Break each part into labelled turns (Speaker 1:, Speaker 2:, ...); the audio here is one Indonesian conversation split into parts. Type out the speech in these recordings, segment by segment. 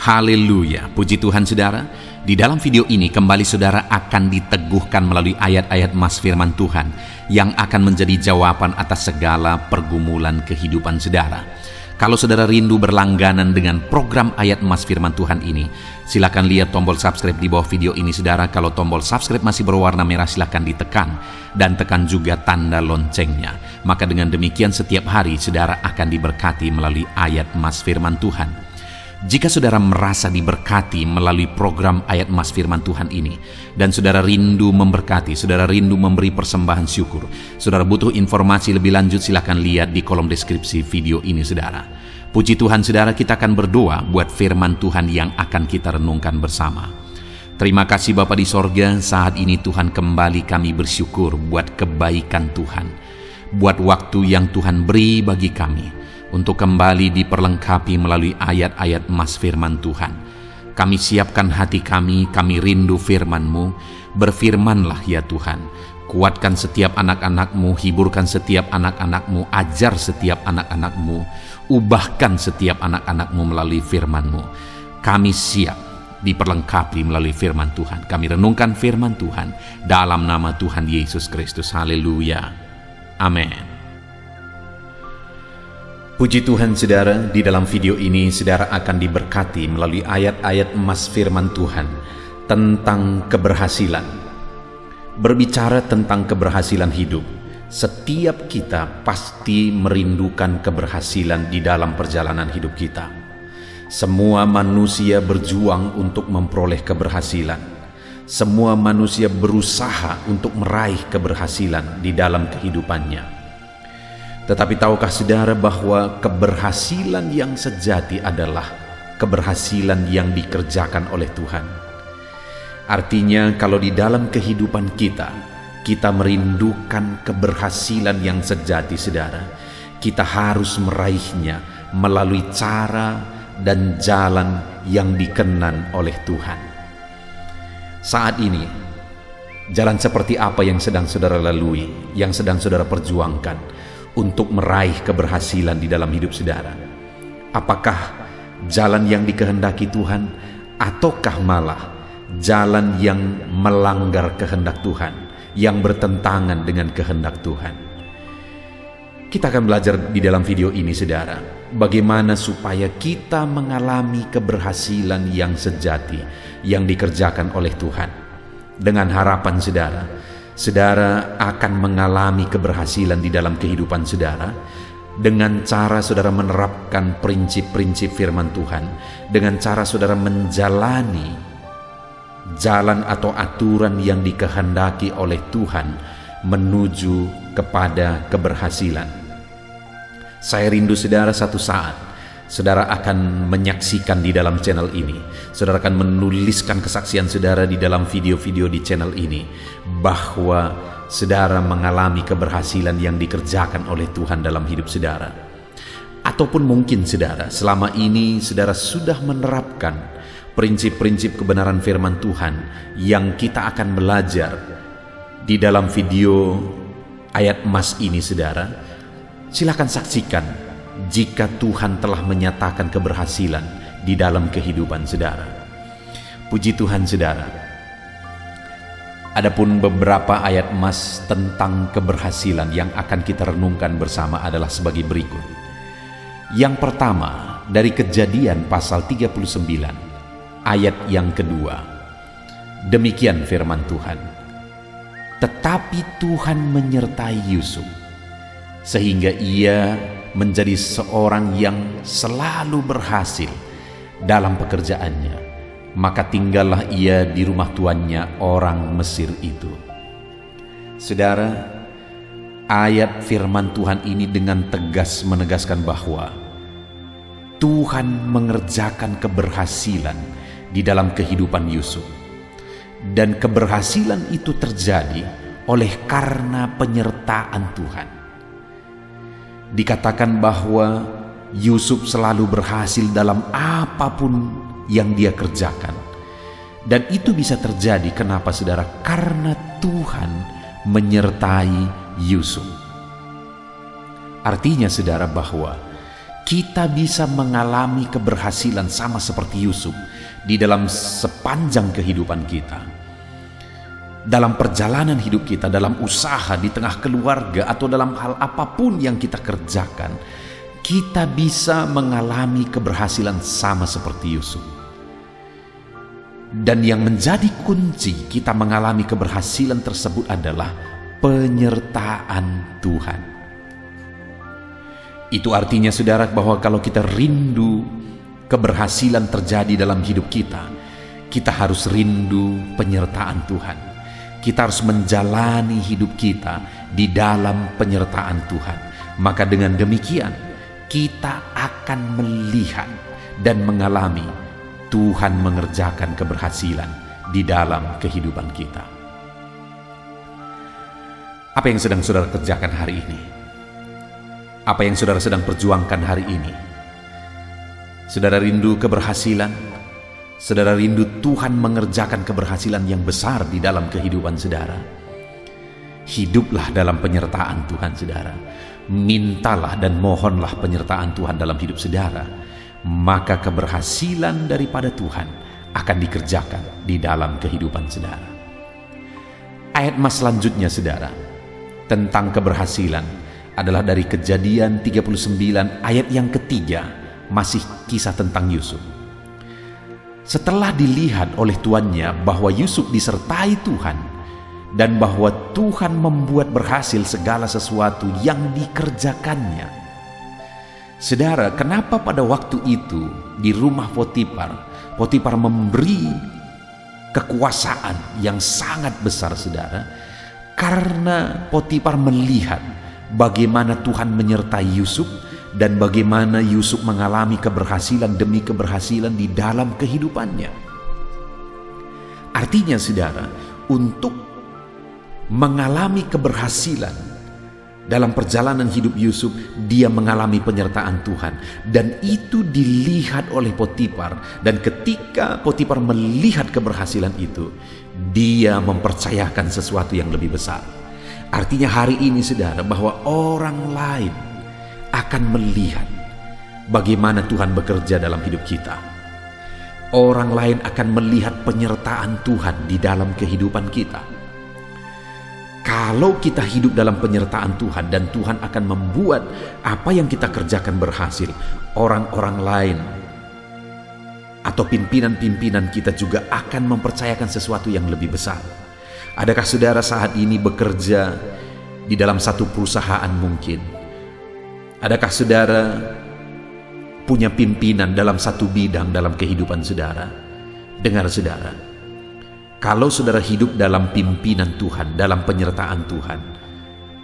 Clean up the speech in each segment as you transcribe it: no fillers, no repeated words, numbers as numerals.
Speaker 1: Haleluya, puji Tuhan saudara. Di dalam video ini kembali saudara akan diteguhkan melalui ayat-ayat emas firman Tuhan yang akan menjadi jawaban atas segala pergumulan kehidupan saudara. Kalau saudara rindu berlangganan dengan program ayat emas firman Tuhan ini, silakan lihat tombol subscribe di bawah video ini saudara. Kalau tombol subscribe masih berwarna merah, silakan ditekan dan tekan juga tanda loncengnya. Maka dengan demikian setiap hari saudara akan diberkati melalui ayat emas firman Tuhan. Jika saudara merasa diberkati melalui program ayat emas firman Tuhan ini, dan saudara rindu memberkati, saudara rindu memberi persembahan syukur, saudara butuh informasi lebih lanjut, silakan lihat di kolom deskripsi video ini saudara. Puji Tuhan saudara, kita akan berdoa buat firman Tuhan yang akan kita renungkan bersama. Terima kasih Bapa di sorga, saat ini Tuhan kembali kami bersyukur buat kebaikan Tuhan, buat waktu yang Tuhan beri bagi kami untuk kembali diperlengkapi melalui ayat-ayat emas firman Tuhan. Kami siapkan hati kami rindu firman-Mu. Berfirmanlah ya Tuhan. Kuatkan setiap anak-anak-Mu, hiburkan setiap anak-anak-Mu, ajar setiap anak-anak-Mu, ubahkan setiap anak-anak-Mu melalui firman-Mu. Kami siap diperlengkapi melalui firman Tuhan. Kami renungkan firman Tuhan dalam nama Tuhan Yesus Kristus. Haleluya. Amin. Puji Tuhan saudara, di dalam video ini saudara akan diberkati melalui ayat-ayat emas firman Tuhan tentang keberhasilan. Berbicara tentang keberhasilan hidup, setiap kita pasti merindukan keberhasilan di dalam perjalanan hidup kita. Semua manusia berjuang untuk memperoleh keberhasilan. Semua manusia berusaha untuk meraih keberhasilan di dalam kehidupannya. Tetapi tahukah saudara bahwa keberhasilan yang sejati adalah keberhasilan yang dikerjakan oleh Tuhan? Artinya kalau di dalam kehidupan kita merindukan keberhasilan yang sejati saudara, kita harus meraihnya melalui cara dan jalan yang dikenan oleh Tuhan. Saat ini, jalan seperti apa yang sedang saudara lalui, yang sedang saudara perjuangkan untuk meraih keberhasilan di dalam hidup saudara? Apakah jalan yang dikehendaki Tuhan, ataukah malah jalan yang melanggar kehendak Tuhan, yang bertentangan dengan kehendak Tuhan? Kita akan belajar di dalam video ini saudara, bagaimana supaya kita mengalami keberhasilan yang sejati yang dikerjakan oleh Tuhan. Dengan harapan saudara akan mengalami keberhasilan di dalam kehidupan saudara dengan cara saudara menerapkan prinsip-prinsip firman Tuhan, dengan cara saudara menjalani jalan atau aturan yang dikehendaki oleh Tuhan menuju kepada keberhasilan. Saya rindu saudara satu saat saudara akan menyaksikan di dalam channel ini, saudara akan menuliskan kesaksian saudara di dalam video-video di channel ini, bahwa saudara mengalami keberhasilan yang dikerjakan oleh Tuhan dalam hidup saudara. Ataupun mungkin saudara selama ini saudara sudah menerapkan prinsip-prinsip kebenaran firman Tuhan yang kita akan belajar di dalam video ayat emas ini saudara. Silakan saksikan jika Tuhan telah menyatakan keberhasilan di dalam kehidupan saudara. Puji Tuhan saudara. Adapun beberapa ayat emas tentang keberhasilan yang akan kita renungkan bersama adalah sebagai berikut. Yang pertama dari Kejadian pasal 39 ayat yang kedua. Demikian firman Tuhan. Tetapi Tuhan menyertai Yusuf sehingga ia menjadi seorang yang selalu berhasil dalam pekerjaannya. Maka tinggallah ia di rumah tuannya orang Mesir itu. Saudara, ayat firman Tuhan ini dengan tegas menegaskan bahwa Tuhan mengerjakan keberhasilan di dalam kehidupan Yusuf. Dan keberhasilan itu terjadi oleh karena penyertaan Tuhan. Dikatakan bahwa Yusuf selalu berhasil dalam apapun yang dia kerjakan. Dan itu bisa terjadi kenapa saudara? Karena Tuhan menyertai Yusuf. Artinya saudara bahwa kita bisa mengalami keberhasilan sama seperti Yusuf di dalam sepanjang kehidupan kita. Dalam perjalanan hidup kita, dalam usaha, di tengah keluarga, atau dalam hal apapun yang kita kerjakan, kita bisa mengalami keberhasilan sama seperti Yusuf. Dan yang menjadi kunci kita mengalami keberhasilan tersebut adalah penyertaan Tuhan. Itu artinya saudara bahwa kalau kita rindu keberhasilan terjadi dalam hidup kita, kita harus rindu penyertaan Tuhan. Kita harus menjalani hidup kita di dalam penyertaan Tuhan. Maka dengan demikian kita akan melihat dan mengalami Tuhan mengerjakan keberhasilan di dalam kehidupan kita. Apa yang sedang saudara kerjakan hari ini? Apa yang saudara sedang perjuangkan hari ini? Saudara rindu keberhasilan? Saudara rindu Tuhan mengerjakan keberhasilan yang besar di dalam kehidupan saudara? Hiduplah dalam penyertaan Tuhan saudara. Mintalah dan mohonlah penyertaan Tuhan dalam hidup saudara. Maka keberhasilan daripada Tuhan akan dikerjakan di dalam kehidupan saudara. Ayat mas selanjutnya saudara, tentang keberhasilan adalah dari Kejadian 39 ayat yang ketiga, masih kisah tentang Yusuf. Setelah dilihat oleh tuannya bahwa Yusuf disertai Tuhan dan bahwa Tuhan membuat berhasil segala sesuatu yang dikerjakannya. Saudara, kenapa pada waktu itu di rumah Potifar memberi kekuasaan yang sangat besar saudara? Karena Potifar melihat bagaimana Tuhan menyertai Yusuf dan bagaimana Yusuf mengalami keberhasilan demi keberhasilan di dalam kehidupannya. Artinya saudara, untuk mengalami keberhasilan dalam perjalanan hidup Yusuf, dia mengalami penyertaan Tuhan, dan itu dilihat oleh Potifar. Dan ketika Potifar melihat keberhasilan itu, dia mempercayakan sesuatu yang lebih besar. Artinya hari ini saudara, bahwa orang lain akan melihat bagaimana Tuhan bekerja dalam hidup kita. Orang lain akan melihat penyertaan Tuhan di dalam kehidupan kita. Kalau kita hidup dalam penyertaan Tuhan dan Tuhan akan membuat apa yang kita kerjakan berhasil, orang-orang lain atau pimpinan-pimpinan kita juga akan mempercayakan sesuatu yang lebih besar. Adakah saudara saat ini bekerja di dalam satu perusahaan mungkin? Adakah saudara punya pimpinan dalam satu bidang dalam kehidupan saudara? Dengar saudara, kalau saudara hidup dalam pimpinan Tuhan, dalam penyertaan Tuhan,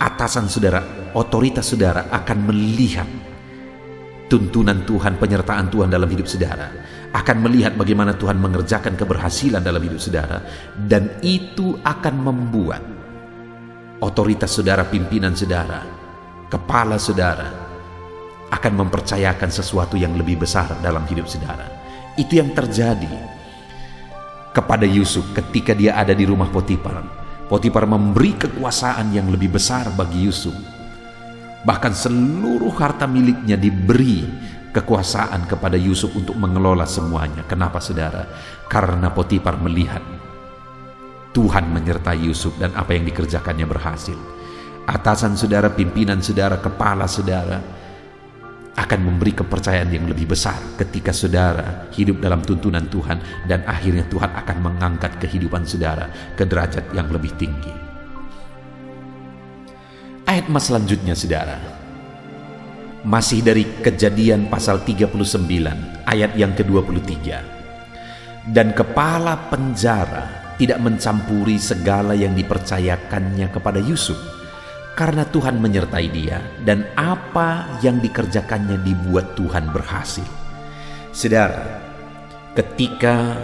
Speaker 1: atasan saudara, otoritas saudara akan melihat tuntunan Tuhan, penyertaan Tuhan dalam hidup saudara, akan melihat bagaimana Tuhan mengerjakan keberhasilan dalam hidup saudara, dan itu akan membuat otoritas saudara, pimpinan saudara, kepala saudara akan mempercayakan sesuatu yang lebih besar dalam hidup saudara. Itu yang terjadi kepada Yusuf ketika dia ada di rumah Potifar. Potifar memberi kekuasaan yang lebih besar bagi Yusuf. Bahkan seluruh harta miliknya diberi kekuasaan kepada Yusuf untuk mengelola semuanya. Kenapa saudara? Karena Potifar melihat Tuhan menyertai Yusuf dan apa yang dikerjakannya berhasil. Atasan saudara, pimpinan saudara, kepala saudara akan memberi kepercayaan yang lebih besar ketika saudara hidup dalam tuntunan Tuhan, dan akhirnya Tuhan akan mengangkat kehidupan saudara ke derajat yang lebih tinggi. Ayat mas selanjutnya saudara, masih dari Kejadian pasal 39 ayat yang ke-23. Dan kepala penjara tidak mencampuri segala yang dipercayakannya kepada Yusuf, karena Tuhan menyertai dia, dan apa yang dikerjakannya dibuat Tuhan berhasil. Saudara, ketika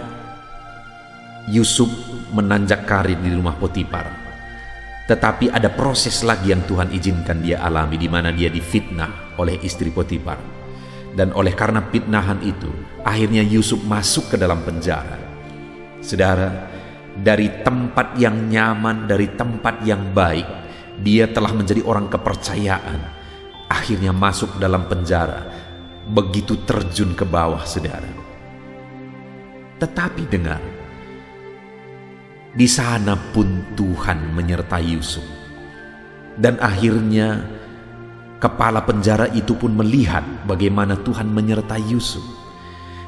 Speaker 1: Yusuf menanjak karir di rumah Potifar, tetapi ada proses lagi yang Tuhan izinkan dia alami, di mana dia difitnah oleh istri Potifar. Dan oleh karena fitnahan itu, akhirnya Yusuf masuk ke dalam penjara. Saudara, dari tempat yang nyaman, dari tempat yang baik, dia telah menjadi orang kepercayaan, akhirnya masuk dalam penjara begitu terjun ke bawah, saudara. Tetapi dengar, di sana pun Tuhan menyertai Yusuf. Dan akhirnya kepala penjara itu pun melihat bagaimana Tuhan menyertai Yusuf.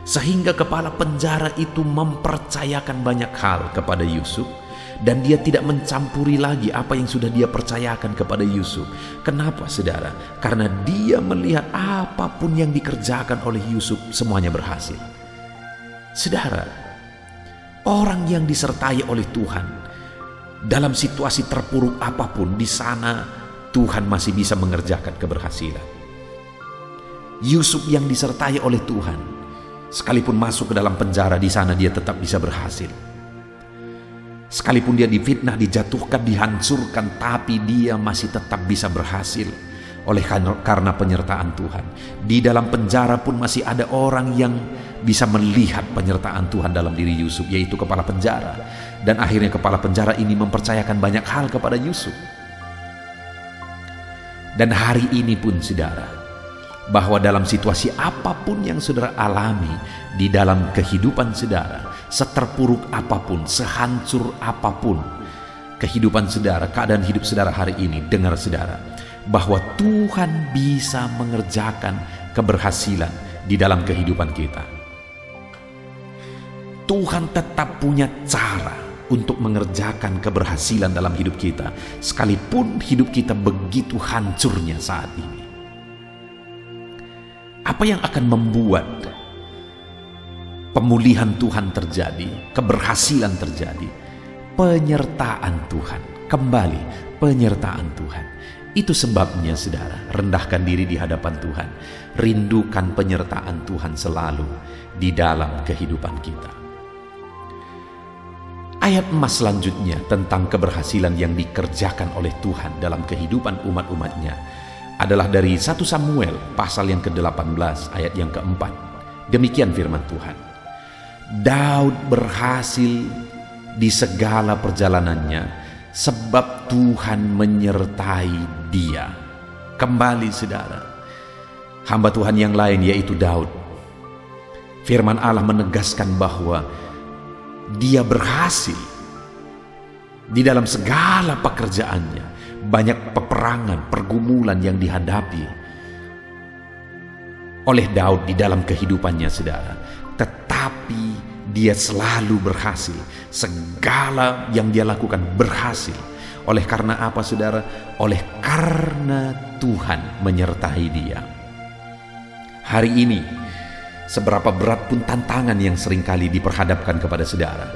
Speaker 1: Sehingga kepala penjara itu mempercayakan banyak hal kepada Yusuf. Dan dia tidak mencampuri lagi apa yang sudah dia percayakan kepada Yusuf. Kenapa, saudara? Karena dia melihat apapun yang dikerjakan oleh Yusuf semuanya berhasil. Saudara, orang yang disertai oleh Tuhan dalam situasi terpuruk apapun, di sana Tuhan masih bisa mengerjakan keberhasilan. Yusuf yang disertai oleh Tuhan, sekalipun masuk ke dalam penjara, di sana dia tetap bisa berhasil. Sekalipun dia difitnah, dijatuhkan, dihancurkan, tapi dia masih tetap bisa berhasil karena penyertaan Tuhan. Di dalam penjara pun masih ada orang yang bisa melihat penyertaan Tuhan dalam diri Yusuf, yaitu kepala penjara. Dan akhirnya kepala penjara ini mempercayakan banyak hal kepada Yusuf. Dan hari ini pun, saudara, bahwa dalam situasi apapun yang saudara alami di dalam kehidupan saudara, seterpuruk apapun, sehancur apapun kehidupan saudara, keadaan hidup saudara hari ini, dengar saudara, bahwa Tuhan bisa mengerjakan keberhasilan di dalam kehidupan kita. Tuhan tetap punya cara untuk mengerjakan keberhasilan dalam hidup kita, sekalipun hidup kita begitu hancurnya saat ini. Apa yang akan membuat pemulihan Tuhan terjadi, keberhasilan terjadi? Penyertaan Tuhan. Kembali, penyertaan Tuhan. Itu sebabnya, saudara, rendahkan diri di hadapan Tuhan. Rindukan penyertaan Tuhan selalu di dalam kehidupan kita. Ayat emas selanjutnya tentang keberhasilan yang dikerjakan oleh Tuhan dalam kehidupan umat-umatnya adalah dari 1 Samuel pasal yang ke-18 ayat yang ke-4. Demikian firman Tuhan. Daud berhasil di segala perjalanannya sebab Tuhan menyertai dia. Kembali, saudara, hamba Tuhan yang lain yaitu Daud. Firman Allah menegaskan bahwa dia berhasil di dalam segala pekerjaannya. Banyak peperangan, pergumulan yang dihadapi oleh Daud di dalam kehidupannya, saudara. Tetapi dia selalu berhasil. Segala yang dia lakukan berhasil. Oleh karena apa, saudara? Oleh karena Tuhan menyertai dia. Hari ini, seberapa berat pun tantangan yang seringkali diperhadapkan kepada saudara,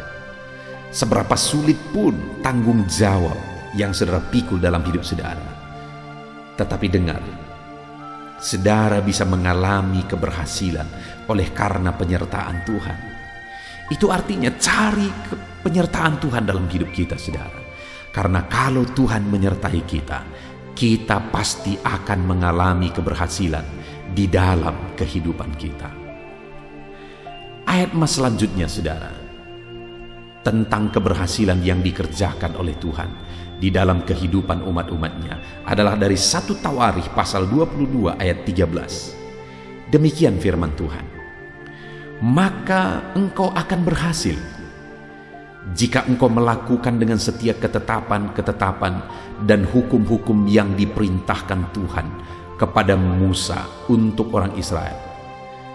Speaker 1: seberapa sulit pun tanggung jawab yang saudara pikul dalam hidup saudara, tetapi dengar, saudara bisa mengalami keberhasilan oleh karena penyertaan Tuhan. Itu artinya cari penyertaan Tuhan dalam hidup kita, saudara. Karena kalau Tuhan menyertai kita, kita pasti akan mengalami keberhasilan di dalam kehidupan kita. Ayat emas selanjutnya, saudara, tentang keberhasilan yang dikerjakan oleh Tuhan di dalam kehidupan umat-umatnya adalah dari 1 Tawarikh pasal 22 ayat 13. Demikian firman Tuhan. Maka engkau akan berhasil jika engkau melakukan dengan setia ketetapan-ketetapan dan hukum-hukum yang diperintahkan Tuhan kepada Musa untuk orang Israel.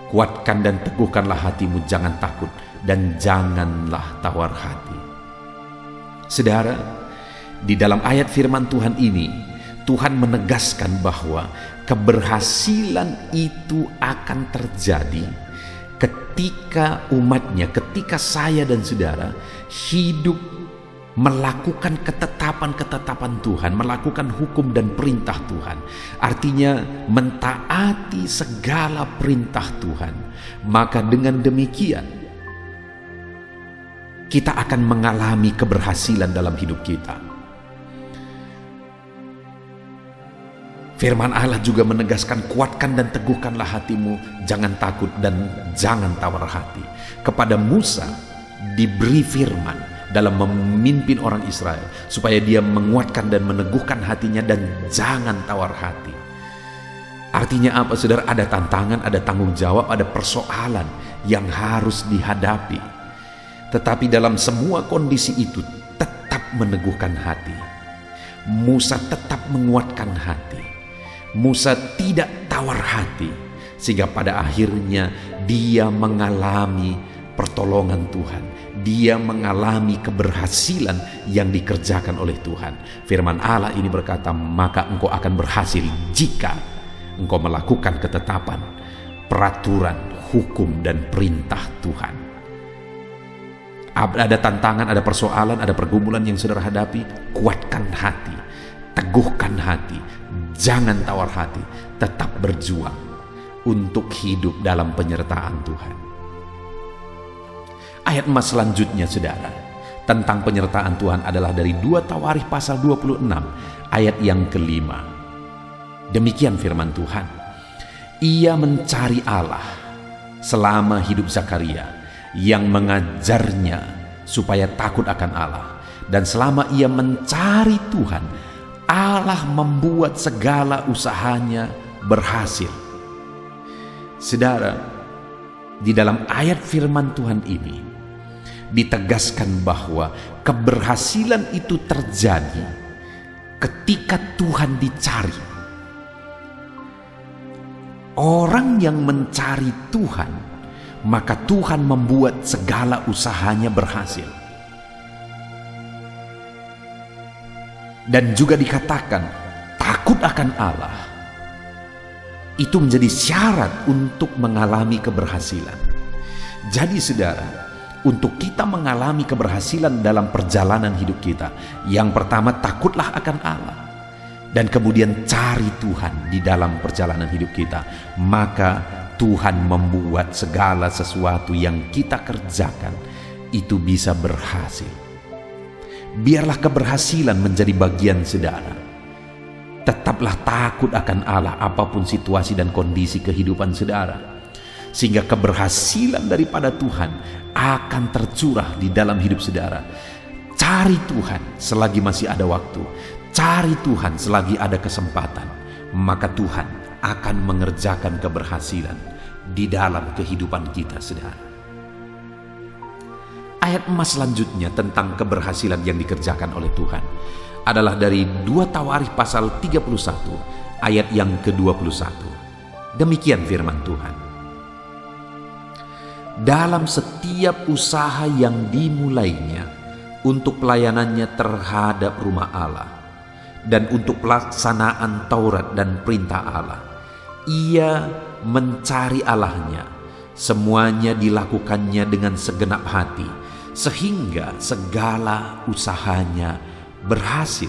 Speaker 1: Kuatkan dan teguhkanlah hatimu, jangan takut dan janganlah tawar hati. Saudara, di dalam ayat firman Tuhan ini, Tuhan menegaskan bahwa keberhasilan itu akan terjadi ketika umatnya, ketika saya dan saudara hidup melakukan ketetapan-ketetapan Tuhan, melakukan hukum dan perintah Tuhan. Artinya mentaati segala perintah Tuhan. Maka dengan demikian kita akan mengalami keberhasilan dalam hidup kita. Firman Allah juga menegaskan, kuatkan dan teguhkanlah hatimu, jangan takut dan jangan tawar hati. Kepada Musa diberi firman dalam memimpin orang Israel, supaya dia menguatkan dan meneguhkan hatinya dan jangan tawar hati. Artinya apa, saudara? Ada tantangan, ada tanggung jawab, ada persoalan yang harus dihadapi. Tetapi dalam semua kondisi itu tetap meneguhkan hati. Musa tetap menguatkan hati. Musa tidak tawar hati, sehingga pada akhirnya dia mengalami pertolongan Tuhan. Dia mengalami keberhasilan yang dikerjakan oleh Tuhan. Firman Allah ini berkata, maka engkau akan berhasil jika engkau melakukan ketetapan, peraturan, hukum, dan perintah Tuhan. Ada tantangan, ada persoalan, ada pergumulan yang saudara hadapi, kuatkan hati, teguhkan hati, jangan tawar hati, tetap berjuang untuk hidup dalam penyertaan Tuhan. Ayat emas selanjutnya, saudara, tentang penyertaan Tuhan adalah dari 2 Tawarikh pasal 26 ayat yang ke-5. Demikian firman Tuhan, ia mencari Allah selama hidup Zakaria, yang mengajarnya supaya takut akan Allah. Dan selama ia mencari Tuhan, Allah membuat segala usahanya berhasil. Saudara, di dalam ayat firman Tuhan ini ditegaskan bahwa keberhasilan itu terjadi ketika Tuhan dicari. Orang yang mencari Tuhan, maka Tuhan membuat segala usahanya berhasil. Dan juga dikatakan, takut akan Allah itu menjadi syarat untuk mengalami keberhasilan. Jadi saudara, untuk kita mengalami keberhasilan dalam perjalanan hidup kita, yang pertama takutlah akan Allah. Dan kemudian cari Tuhan di dalam perjalanan hidup kita, maka Tuhan membuat segala sesuatu yang kita kerjakan itu bisa berhasil. Biarlah keberhasilan menjadi bagian saudara. Tetaplah takut akan Allah apapun situasi dan kondisi kehidupan saudara, sehingga keberhasilan daripada Tuhan akan tercurah di dalam hidup saudara. Cari Tuhan selagi masih ada waktu. Cari Tuhan selagi ada kesempatan, maka Tuhan akan mengerjakan keberhasilan di dalam kehidupan kita, saudara. Ayat emas selanjutnya tentang keberhasilan yang dikerjakan oleh Tuhan adalah dari 2 Tawarikh pasal 31 ayat yang ke-21. Demikian firman Tuhan, dalam setiap usaha yang dimulainya untuk pelayanannya terhadap rumah Allah dan untuk pelaksanaan Taurat dan perintah Allah, ia mencari Allahnya. Semuanya dilakukannya dengan segenap hati, sehingga segala usahanya berhasil.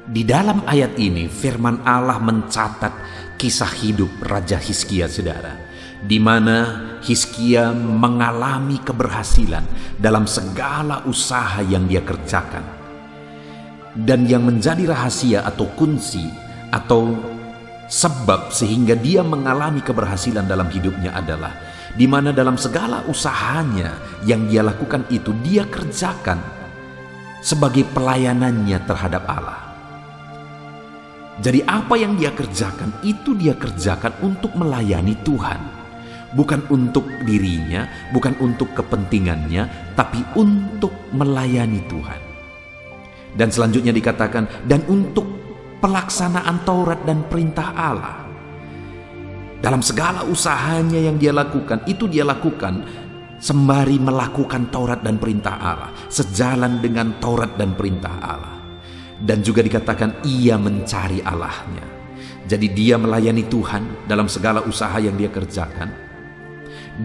Speaker 1: Di dalam ayat ini firman Allah mencatat kisah hidup Raja Hizkia, saudara, di mana Hizkia mengalami keberhasilan dalam segala usaha yang dia kerjakan. Dan yang menjadi rahasia atau kunci atau sebab sehingga dia mengalami keberhasilan dalam hidupnya adalah di mana dalam segala usahanya yang dia lakukan itu dia kerjakan sebagai pelayanannya terhadap Allah. Jadi apa yang dia kerjakan itu dia kerjakan untuk melayani Tuhan, bukan untuk dirinya, bukan untuk kepentingannya, tapi untuk melayani Tuhan. Dan selanjutnya dikatakan, dan untuk pelaksanaan Taurat dan perintah Allah. Dalam segala usahanya yang dia lakukan, itu dia lakukan sembari melakukan Taurat dan perintah Allah, sejalan dengan Taurat dan perintah Allah. Dan juga dikatakan ia mencari Allahnya. Jadi dia melayani Tuhan dalam segala usaha yang dia kerjakan.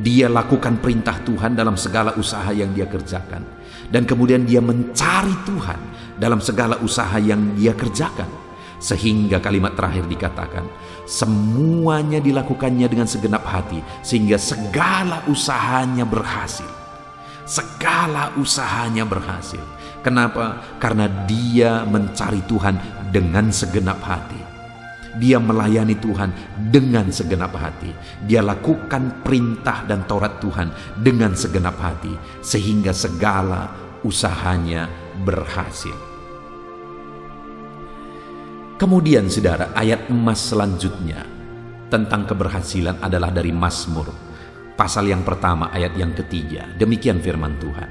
Speaker 1: Dia lakukan perintah Tuhan dalam segala usaha yang dia kerjakan. Dan kemudian dia mencari Tuhan dalam segala usaha yang dia kerjakan. Sehingga kalimat terakhir dikatakan, semuanya dilakukannya dengan segenap hati, sehingga segala usahanya berhasil. Segala usahanya berhasil. Kenapa? Karena dia mencari Tuhan dengan segenap hati. Dia melayani Tuhan dengan segenap hati. Dia lakukan perintah dan Taurat Tuhan dengan segenap hati, sehingga segala usahanya berhasil. Kemudian saudara, ayat emas selanjutnya tentang keberhasilan adalah dari Mazmur, pasal yang pertama ayat yang ketiga. Demikian firman Tuhan.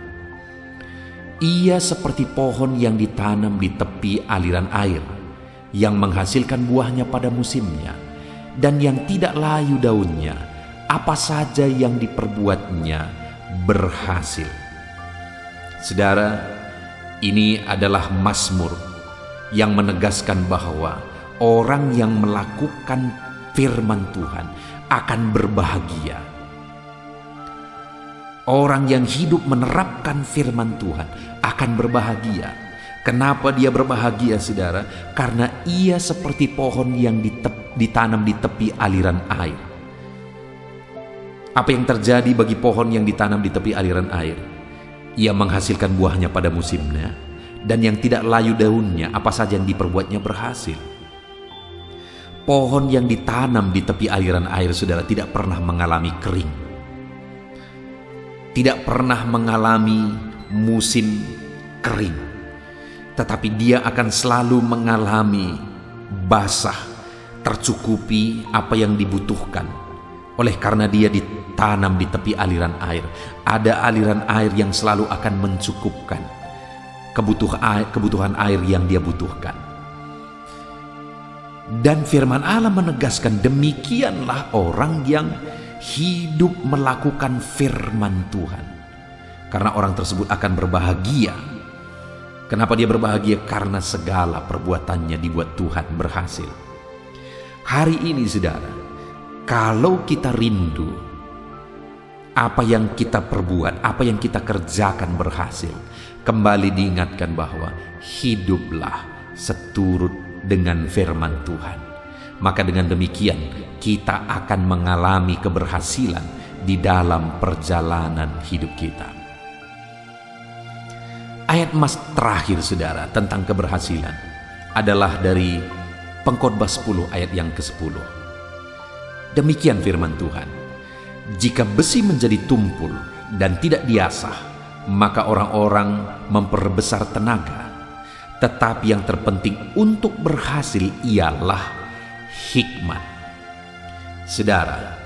Speaker 1: Ia seperti pohon yang ditanam di tepi aliran air, yang menghasilkan buahnya pada musimnya, dan yang tidak layu daunnya. Apa saja yang diperbuatnya berhasil. Saudara, ini adalah Mazmur yang menegaskan bahwa orang yang melakukan firman Tuhan akan berbahagia. Orang yang hidup menerapkan firman Tuhan akan berbahagia. Kenapa dia berbahagia, saudara? Karena ia seperti pohon yang ditanam di tepi aliran air. Apa yang terjadi bagi pohon yang ditanam di tepi aliran air? Ia menghasilkan buahnya pada musimnya, dan yang tidak layu daunnya, apa saja yang diperbuatnya berhasil. Pohon yang ditanam di tepi aliran air, saudara, tidak pernah mengalami kering, tidak pernah mengalami musim kering, tetapi dia akan selalu mengalami basah, tercukupi apa yang dibutuhkan. Oleh karena dia ditanam di tepi aliran air, ada aliran air yang selalu akan mencukupkan kebutuhan air yang dia butuhkan. Dan firman Allah menegaskan, demikianlah orang yang hidup melakukan firman Tuhan, karena orang tersebut akan berbahagia. Kenapa dia berbahagia? Karena segala perbuatannya dibuat Tuhan berhasil. Hari ini, saudara, kalau kita rindu apa yang kita perbuat, apa yang kita kerjakan berhasil, kembali diingatkan bahwa hiduplah seturut dengan firman Tuhan. Maka dengan demikian kita akan mengalami keberhasilan di dalam perjalanan hidup kita. Ayat emas terakhir, saudara, tentang keberhasilan adalah dari Pengkhotbah 10 ayat yang ke-10. Demikian firman Tuhan. Jika besi menjadi tumpul dan tidak diasah, maka orang-orang memperbesar tenaga. Tetapi yang terpenting untuk berhasil ialah hikmat. Saudara,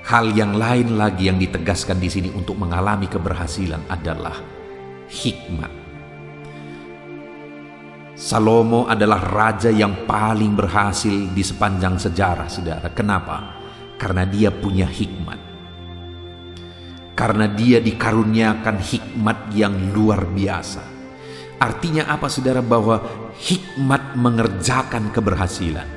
Speaker 1: hal yang lain lagi yang ditegaskan di sini untuk mengalami keberhasilan adalah hikmat. Salomo adalah raja yang paling berhasil di sepanjang sejarah, saudara. Kenapa? Karena dia punya hikmat. Karena dia dikaruniakan hikmat yang luar biasa. Artinya apa, saudara? Bahwa hikmat mengerjakan keberhasilan.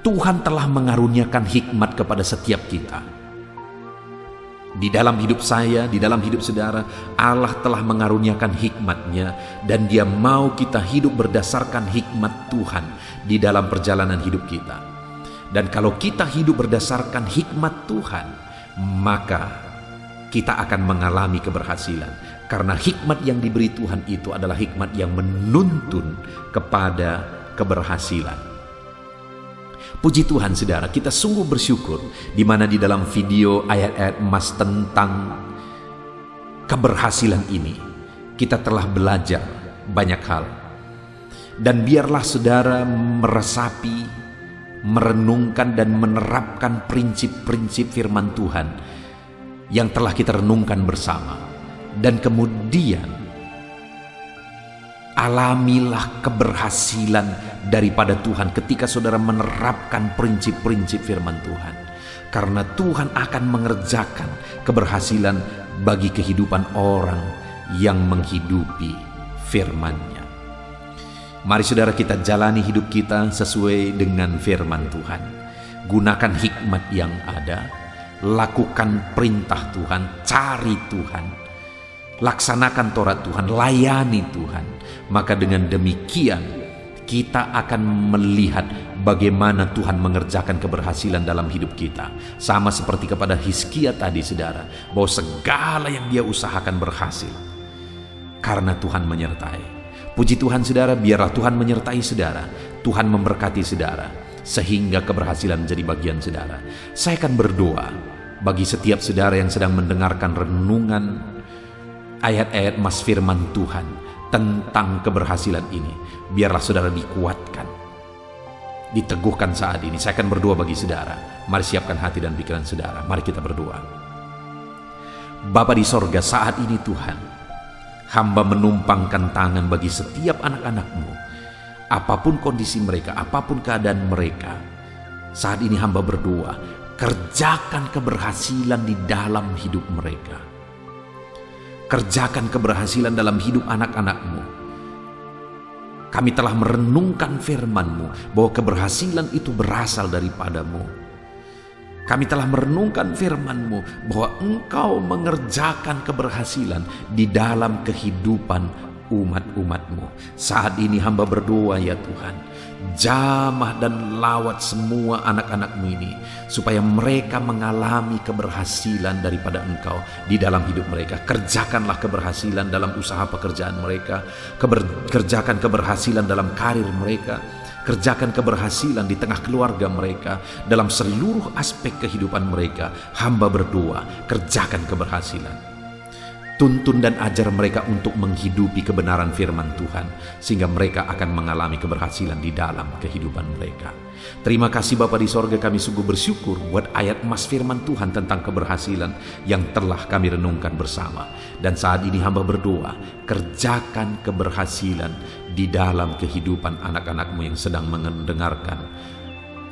Speaker 1: Tuhan telah mengaruniakan hikmat kepada setiap kita. Di dalam hidup saya, di dalam hidup saudara, Allah telah mengaruniakan hikmat-Nya, dan Dia mau kita hidup berdasarkan hikmat Tuhan di dalam perjalanan hidup kita. Dan kalau kita hidup berdasarkan hikmat Tuhan, maka kita akan mengalami keberhasilan. Karena hikmat yang diberi Tuhan itu adalah hikmat yang menuntun kepada keberhasilan. Puji Tuhan, saudara, kita sungguh bersyukur di mana di dalam video ayat-ayat emas tentang keberhasilan ini kita telah belajar banyak hal. Dan biarlah saudara meresapi, merenungkan dan menerapkan prinsip-prinsip firman Tuhan yang telah kita renungkan bersama. Dan kemudian alamilah keberhasilan daripada Tuhan ketika saudara menerapkan prinsip-prinsip firman Tuhan. Karena Tuhan akan mengerjakan keberhasilan bagi kehidupan orang yang menghidupi firman-Nya. Mari saudara, kita jalani hidup kita sesuai dengan firman Tuhan. Gunakan hikmat yang ada, lakukan perintah Tuhan, cari Tuhan, laksanakan Taurat Tuhan, layani Tuhan. Maka dengan demikian kita akan melihat bagaimana Tuhan mengerjakan keberhasilan dalam hidup kita. Sama seperti kepada Hizkia tadi, saudara, bahwa segala yang dia usahakan berhasil karena Tuhan menyertai. Puji Tuhan, saudara, biarlah Tuhan menyertai saudara, Tuhan memberkati saudara, sehingga keberhasilan menjadi bagian saudara. Saya akan berdoa bagi setiap saudara yang sedang mendengarkan renungan ayat-ayat emas firman Tuhan tentang keberhasilan ini. Biarlah saudara dikuatkan, diteguhkan saat ini. Saya akan berdoa bagi saudara. Mari siapkan hati dan pikiran saudara. Mari kita berdoa. Bapa di sorga, saat ini Tuhan, hamba menumpangkan tangan bagi setiap anak-anak-Mu. Apapun kondisi mereka, apapun keadaan mereka, saat ini hamba berdoa, kerjakan keberhasilan di dalam hidup mereka. Kerjakan keberhasilan dalam hidup anak-anak-Mu. Kami telah merenungkan firman-Mu bahwa keberhasilan itu berasal daripada-Mu. Kami telah merenungkan firman-Mu bahwa Engkau mengerjakan keberhasilan di dalam kehidupan umat-umat-Mu. Saat ini hamba berdoa ya Tuhan, jamah dan lawat semua anak-anak-Mu ini, supaya mereka mengalami keberhasilan daripada Engkau di dalam hidup mereka. Kerjakanlah keberhasilan dalam usaha pekerjaan mereka, kerjakan keberhasilan dalam karir mereka, kerjakan keberhasilan di tengah keluarga mereka, dalam seluruh aspek kehidupan mereka. Hamba berdoa, kerjakan keberhasilan. Tuntun dan ajar mereka untuk menghidupi kebenaran firman Tuhan, sehingga mereka akan mengalami keberhasilan di dalam kehidupan mereka. Terima kasih Bapa di sorga, kami sungguh bersyukur buat ayat emas firman Tuhan tentang keberhasilan yang telah kami renungkan bersama. Dan saat ini hamba berdoa, kerjakan keberhasilan di dalam kehidupan anak-anak-Mu yang sedang mendengarkan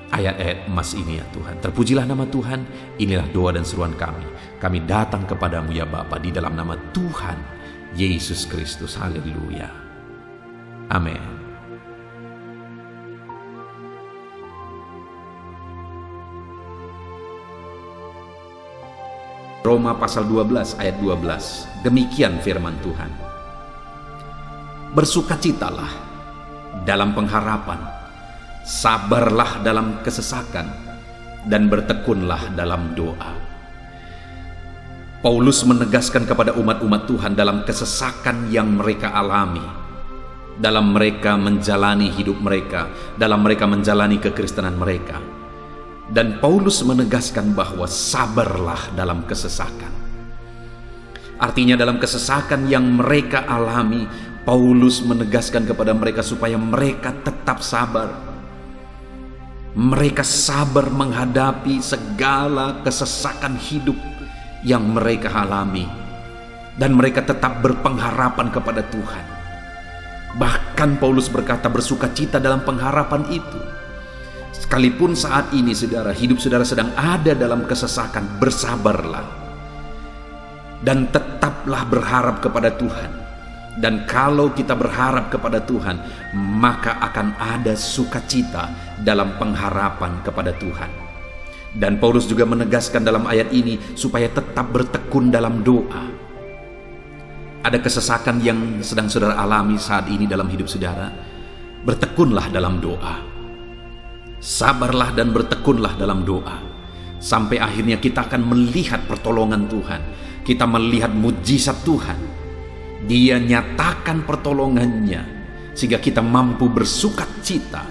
Speaker 1: ayat-ayat emas ini ya Tuhan. Terpujilah nama Tuhan. Inilah doa dan seruan kami. Kami datang kepadamu ya Bapa di dalam nama Tuhan Yesus Kristus. Haleluya. Amin. Roma pasal 12 ayat 12. Demikian firman Tuhan. Bersukacitalah dalam pengharapan, sabarlah dalam kesesakan, dan bertekunlah dalam doa. Paulus menegaskan kepada umat-umat Tuhan dalam kesesakan yang mereka alami, dalam mereka menjalani hidup mereka, dalam mereka menjalani kekristenan mereka. Dan Paulus menegaskan bahwa sabarlah dalam kesesakan. Artinya dalam kesesakan yang mereka alami, Paulus menegaskan kepada mereka supaya mereka tetap sabar. Mereka sabar menghadapi segala kesesakan hidup yang mereka alami, dan mereka tetap berpengharapan kepada Tuhan. Bahkan Paulus berkata, bersukacita dalam pengharapan itu. Sekalipun saat ini saudara, hidup saudara sedang ada dalam kesesakan, bersabarlah dan tetaplah berharap kepada Tuhan. Dan kalau kita berharap kepada Tuhan, maka akan ada sukacita dalam pengharapan kepada Tuhan. Dan Paulus juga menegaskan dalam ayat ini supaya tetap bertekun dalam doa. Ada kesesakan yang sedang saudara alami saat ini dalam hidup saudara, bertekunlah dalam doa. Sabarlah dan bertekunlah dalam doa, sampai akhirnya kita akan melihat pertolongan Tuhan. Kita melihat mujizat Tuhan. Dia nyatakan pertolongannya sehingga kita mampu bersukacita.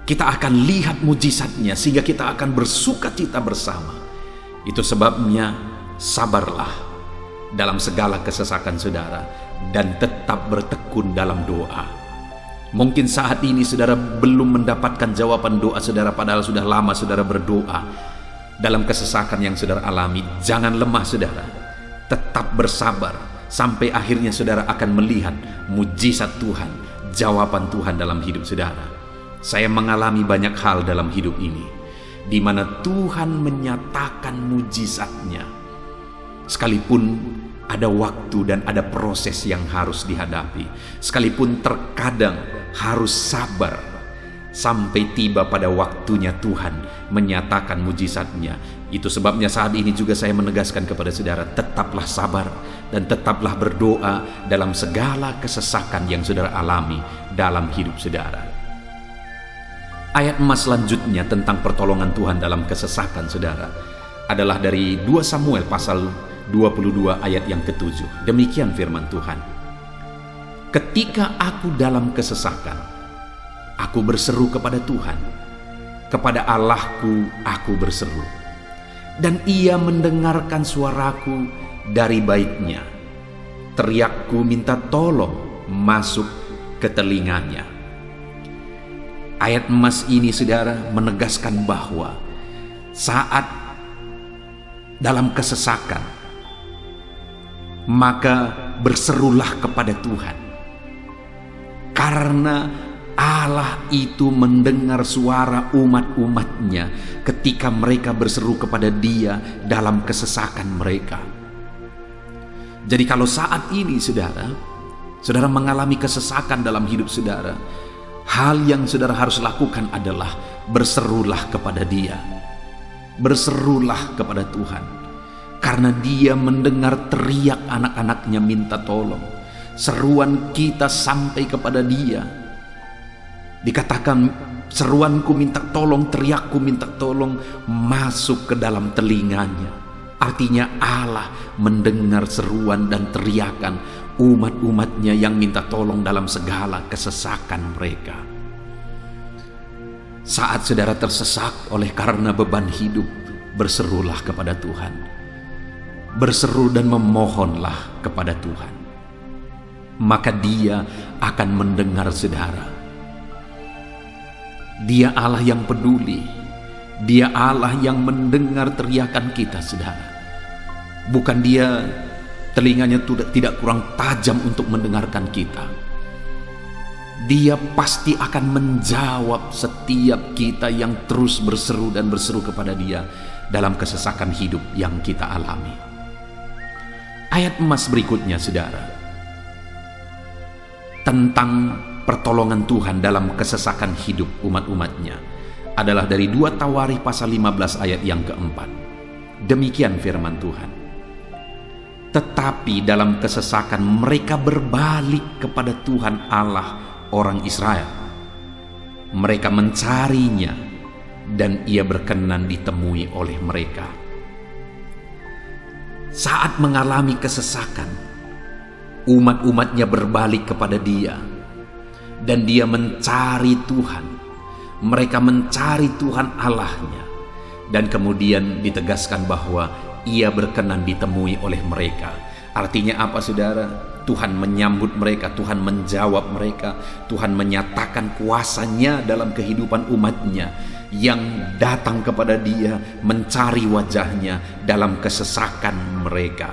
Speaker 1: Kita akan lihat mujizatnya sehingga kita akan bersukacita bersama. Itu sebabnya sabarlah dalam segala kesesakan saudara dan tetap bertekun dalam doa. Mungkin saat ini saudara belum mendapatkan jawaban doa saudara, padahal sudah lama saudara berdoa dalam kesesakan yang saudara alami. Jangan lemah saudara, tetap bersabar sampai akhirnya saudara akan melihat mujizat Tuhan, jawaban Tuhan dalam hidup saudara. Saya mengalami banyak hal dalam hidup ini, di mana Tuhan menyatakan mujizatnya. Sekalipun ada waktu dan ada proses yang harus dihadapi, sekalipun terkadang harus sabar sampai tiba pada waktunya Tuhan menyatakan mujizatnya. Itu sebabnya saat ini juga saya menegaskan kepada saudara, tetaplah sabar dan tetaplah berdoa dalam segala kesesakan yang saudara alami dalam hidup saudara. Ayat emas selanjutnya tentang pertolongan Tuhan dalam kesesakan saudara adalah dari 2 Samuel pasal 22 ayat yang ke-7. Demikian firman Tuhan. Ketika aku dalam kesesakan, aku berseru kepada Tuhan, kepada Allahku aku berseru, dan Ia mendengarkan suaraku dari baitnya. Teriakku minta tolong masuk ke telinganya. Ayat emas ini, saudara, menegaskan bahwa saat dalam kesesakan, maka berserulah kepada Tuhan, karena Allah itu mendengar suara umat-umatnya ketika mereka berseru kepada Dia dalam kesesakan mereka. Jadi kalau saat ini saudara mengalami kesesakan dalam hidup saudara, hal yang saudara harus lakukan adalah berserulah kepada Dia. Berserulah kepada Tuhan, karena Dia mendengar teriak anak-anaknya minta tolong. Seruan kita sampai kepada Dia. Dikatakan, seruanku minta tolong, teriakku minta tolong, masuk ke dalam telinganya. Artinya Allah mendengar seruan dan teriakan umat-umatnya yang minta tolong dalam segala kesesakan mereka. Saat saudara tersesak oleh karena beban hidup, berserulah kepada Tuhan. Berseru dan memohonlah kepada Tuhan, maka Dia akan mendengar saudara. Dia Allah yang peduli. Dia Allah yang mendengar teriakan kita, saudara. Bukan Dia telinganya tidak kurang tajam untuk mendengarkan kita. Dia pasti akan menjawab setiap kita yang terus berseru dan berseru kepada Dia dalam kesesakan hidup yang kita alami. Ayat emas berikutnya, saudara, tentang pertolongan Tuhan dalam kesesakan hidup umat-umatnya adalah dari 2 Tawarikh pasal 15 ayat yang keempat. Demikian firman Tuhan. Tetapi dalam kesesakan mereka berbalik kepada Tuhan Allah orang Israel. Mereka mencarinya dan Ia berkenan ditemui oleh mereka. Saat mengalami kesesakan, umat-umatnya berbalik kepada Dia dan Dia mencari Tuhan. Mereka mencari Tuhan Allahnya, dan kemudian ditegaskan bahwa Ia berkenan ditemui oleh mereka. Artinya apa, saudara? Tuhan menyambut mereka, Tuhan menjawab mereka, Tuhan menyatakan kuasa-Nya dalam kehidupan umatnya yang datang kepada Dia, mencari wajah-Nya dalam kesesakan mereka.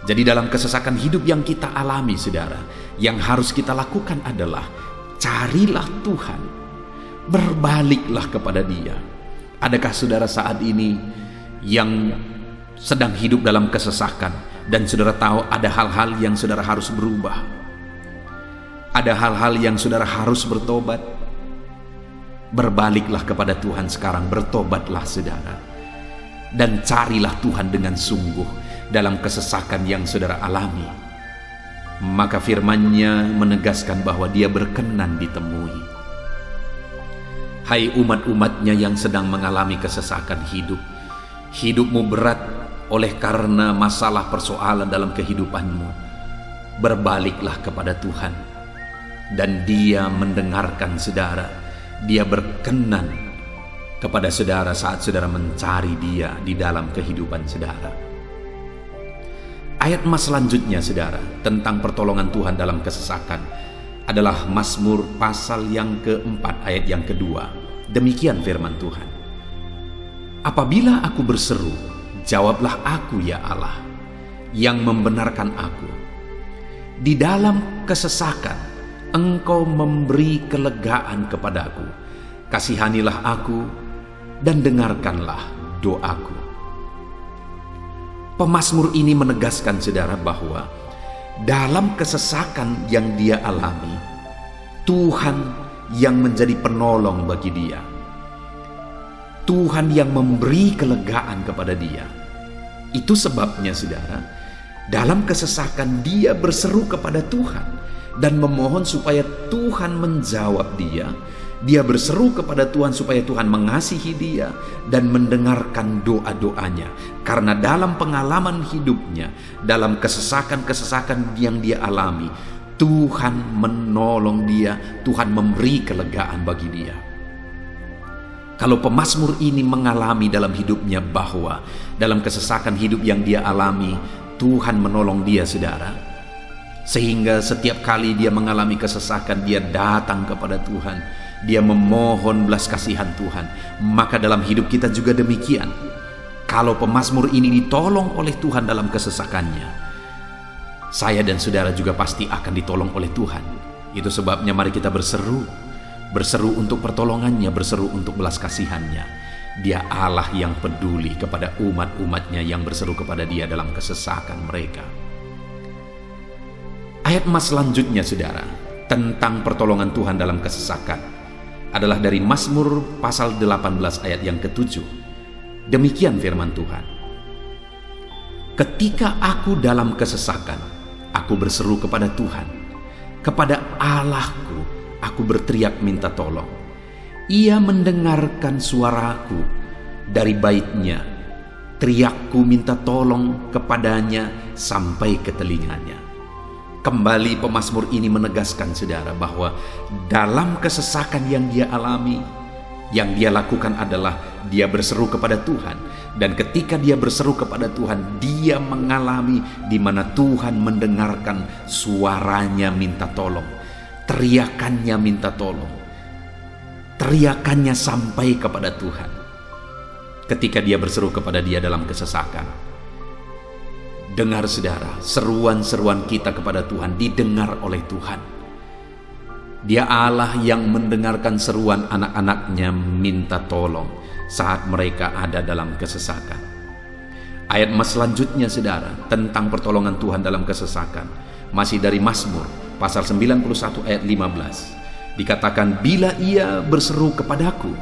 Speaker 1: Jadi dalam kesesakan hidup yang kita alami, saudara, yang harus kita lakukan adalah carilah Tuhan, berbaliklah kepada Dia. Adakah saudara saat ini yang sedang hidup dalam kesesakan dan saudara tahu ada hal-hal yang saudara harus berubah? Ada hal-hal yang saudara harus bertobat? Berbaliklah kepada Tuhan sekarang, bertobatlah saudara, dan carilah Tuhan dengan sungguh dalam kesesakan yang saudara alami. Maka firman-Nya menegaskan bahwa Dia berkenan ditemui. Hai umat-umatnya yang sedang mengalami kesesakan hidup, hidupmu berat oleh karena masalah persoalan dalam kehidupanmu, berbaliklah kepada Tuhan dan Dia mendengarkan saudara. Dia berkenan kepada saudara saat saudara mencari Dia di dalam kehidupan saudara. Ayat emas selanjutnya, saudara, tentang pertolongan Tuhan dalam kesesakan adalah Mazmur pasal yang keempat ayat yang kedua. Demikian firman Tuhan. Apabila aku berseru, jawablah aku ya Allah, yang membenarkan aku. Di dalam kesesakan Engkau memberi kelegaan kepadaku. Kasihanilah aku dan dengarkanlah doaku. Pemazmur ini menegaskan saudara bahwa dalam kesesakan yang dia alami, Tuhan yang menjadi penolong bagi dia. Tuhan yang memberi kelegaan kepada dia. Itu sebabnya saudara, dalam kesesakan dia berseru kepada Tuhan dan memohon supaya Tuhan menjawab dia. Dia berseru kepada Tuhan supaya Tuhan mengasihi dia dan mendengarkan doa-doanya. Karena dalam pengalaman hidupnya, dalam kesesakan-kesesakan yang dia alami, Tuhan menolong dia, Tuhan memberi kelegaan bagi dia. Kalau pemazmur ini mengalami dalam hidupnya bahwa dalam kesesakan hidup yang dia alami, Tuhan menolong dia, saudara, sehingga setiap kali dia mengalami kesesakan, dia datang kepada Tuhan, Dia memohon belas kasihan Tuhan. Maka dalam hidup kita juga demikian. Kalau pemazmur ini ditolong oleh Tuhan dalam kesesakannya, saya dan saudara juga pasti akan ditolong oleh Tuhan. Itu sebabnya mari kita berseru untuk pertolongannya, berseru untuk belas kasihannya. Dia Allah yang peduli kepada umat-umatnya yang berseru kepada Dia dalam kesesakan mereka. Ayat emas selanjutnya, saudara, tentang pertolongan Tuhan dalam kesesakan adalah dari Mazmur pasal 18 ayat yang ke-7. Demikian firman Tuhan. Ketika aku dalam kesesakan, aku berseru kepada Tuhan. Kepada Allahku, aku berteriak minta tolong. Ia mendengarkan suaraku dari bait-Nya. Teriakku minta tolong kepadanya sampai ke telinganya. Kembali pemazmur ini menegaskan, saudara, bahwa dalam kesesakan yang dia alami, yang dia lakukan adalah dia berseru kepada Tuhan. Dan ketika dia berseru kepada Tuhan, dia mengalami di mana Tuhan mendengarkan suaranya minta tolong, teriakannya minta tolong, teriakannya sampai kepada Tuhan. Ketika dia berseru kepada Dia dalam kesesakan, dengar, saudara, seruan-seruan kita kepada Tuhan didengar oleh Tuhan. Dia Allah yang mendengarkan seruan anak-anaknya minta tolong saat mereka ada dalam kesesakan. Ayat emas selanjutnya, saudara, tentang pertolongan Tuhan dalam kesesakan, masih dari Mazmur pasal 91 ayat 15. Dikatakan, bila ia berseru kepadaku,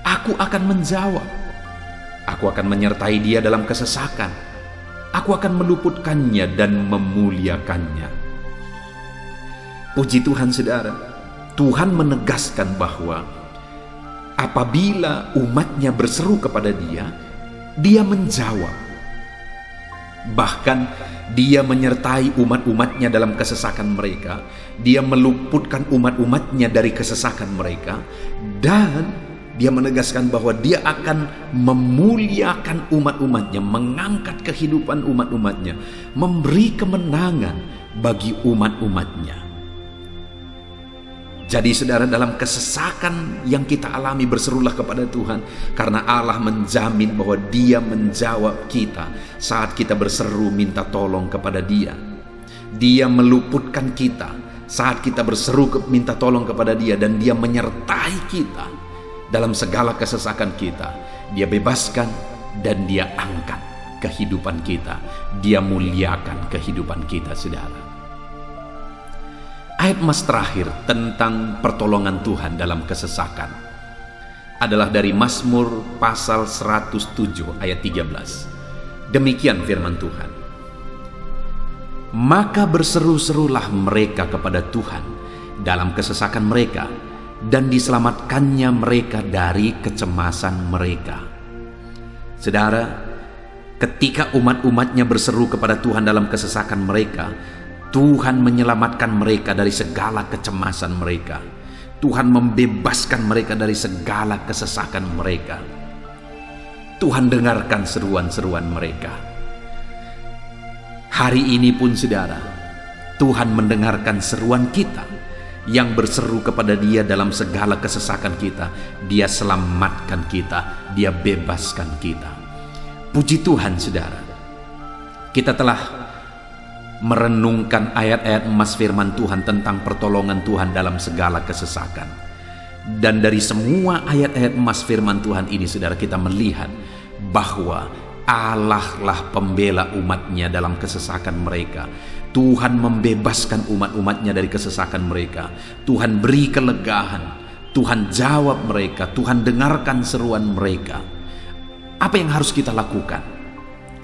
Speaker 1: aku akan menjawab. Aku akan menyertai dia dalam kesesakan. Aku akan meluputkannya dan memuliakannya. Puji Tuhan, saudara. Tuhan menegaskan bahwa apabila umatnya berseru kepada Dia, Dia menjawab. Bahkan Dia menyertai umat-umatnya dalam kesesakan mereka. Dia meluputkan umat-umatnya dari kesesakan mereka. Dan Dia menegaskan bahwa Dia akan memuliakan umat-umatnya, mengangkat kehidupan umat-umatnya, memberi kemenangan bagi umat-umatnya. Jadi, saudara, dalam kesesakan yang kita alami, berserulah kepada Tuhan, karena Allah menjamin bahwa Dia menjawab kita saat kita berseru minta tolong kepada Dia. Dia meluputkan kita saat kita berseru minta tolong kepada Dia, dan Dia menyertai kita dalam segala kesesakan kita. Dia bebaskan dan Dia angkat kehidupan kita. Dia muliakan kehidupan kita, saudara. Ayat emas terakhir tentang pertolongan Tuhan dalam kesesakan adalah dari Mazmur pasal 107 ayat 13. Demikian firman Tuhan. Maka berseru-serulah mereka kepada Tuhan dalam kesesakan mereka, dan diselamatkannya mereka dari kecemasan mereka. Saudara, ketika umat-umatnya berseru kepada Tuhan dalam kesesakan mereka, Tuhan menyelamatkan mereka dari segala kecemasan mereka. Tuhan membebaskan mereka dari segala kesesakan mereka. Tuhan dengarkan seruan-seruan mereka. Hari ini pun, saudara, Tuhan mendengarkan seruan kita yang berseru kepada Dia dalam segala kesesakan kita. Dia selamatkan kita, Dia bebaskan kita. Puji Tuhan, saudara. Kita telah merenungkan ayat-ayat emas firman Tuhan tentang pertolongan Tuhan dalam segala kesesakan. Dan dari semua ayat-ayat emas firman Tuhan ini, saudara, kita melihat bahwa Allah lah pembela umatnya dalam kesesakan mereka. Tuhan membebaskan umat-umatnya dari kesesakan mereka. Tuhan beri kelegaan. Tuhan jawab mereka. Tuhan dengarkan seruan mereka. Apa yang harus kita lakukan?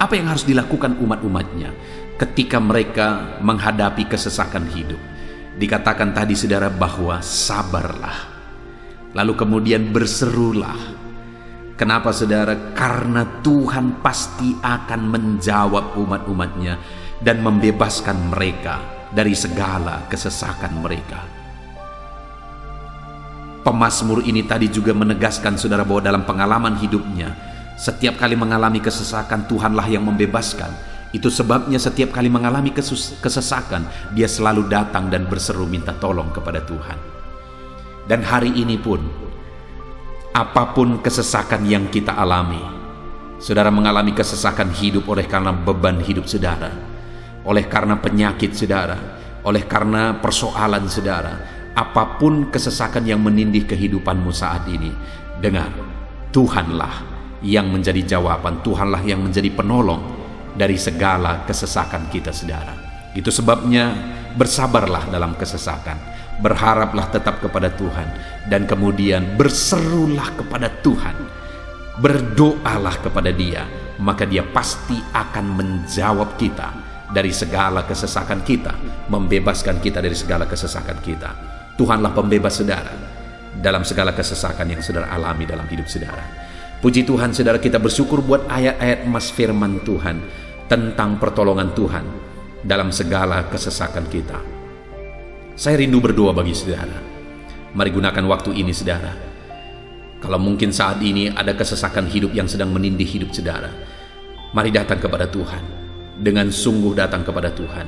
Speaker 1: Apa yang harus dilakukan umat-umatnya ketika mereka menghadapi kesesakan hidup? Dikatakan tadi, saudara, bahwa sabarlah. Lalu kemudian berserulah. Kenapa, saudara? Karena Tuhan pasti akan menjawab umat-umatnya dan membebaskan mereka dari segala kesesakan mereka. Pemazmur ini tadi juga menegaskan, saudara, bahwa dalam pengalaman hidupnya, setiap kali mengalami kesesakan, Tuhanlah yang membebaskan. Itu sebabnya setiap kali mengalami kesesakan, dia selalu datang dan berseru minta tolong kepada Tuhan. Dan hari ini pun, apapun kesesakan yang kita alami, saudara mengalami kesesakan hidup oleh karena beban hidup saudara, oleh karena penyakit saudara, oleh karena persoalan saudara, apapun kesesakan yang menindih kehidupanmu saat ini, dengar, Tuhanlah yang menjadi jawaban, Tuhanlah yang menjadi penolong dari segala kesesakan kita saudara. Itu sebabnya bersabarlah dalam kesesakan, berharaplah tetap kepada Tuhan, dan kemudian berserulah kepada Tuhan, berdoalah kepada Dia, maka Dia pasti akan menjawab kita dari segala kesesakan kita, membebaskan kita dari segala kesesakan kita. Tuhanlah pembebas saudara dalam segala kesesakan yang saudara alami dalam hidup saudara. Puji Tuhan saudara, kita bersyukur buat ayat-ayat emas firman Tuhan tentang pertolongan Tuhan dalam segala kesesakan kita. Saya rindu berdoa bagi saudara. Mari gunakan waktu ini saudara. Kalau mungkin saat ini ada kesesakan hidup yang sedang menindih hidup saudara, mari datang kepada Tuhan. Dengan sungguh datang kepada Tuhan.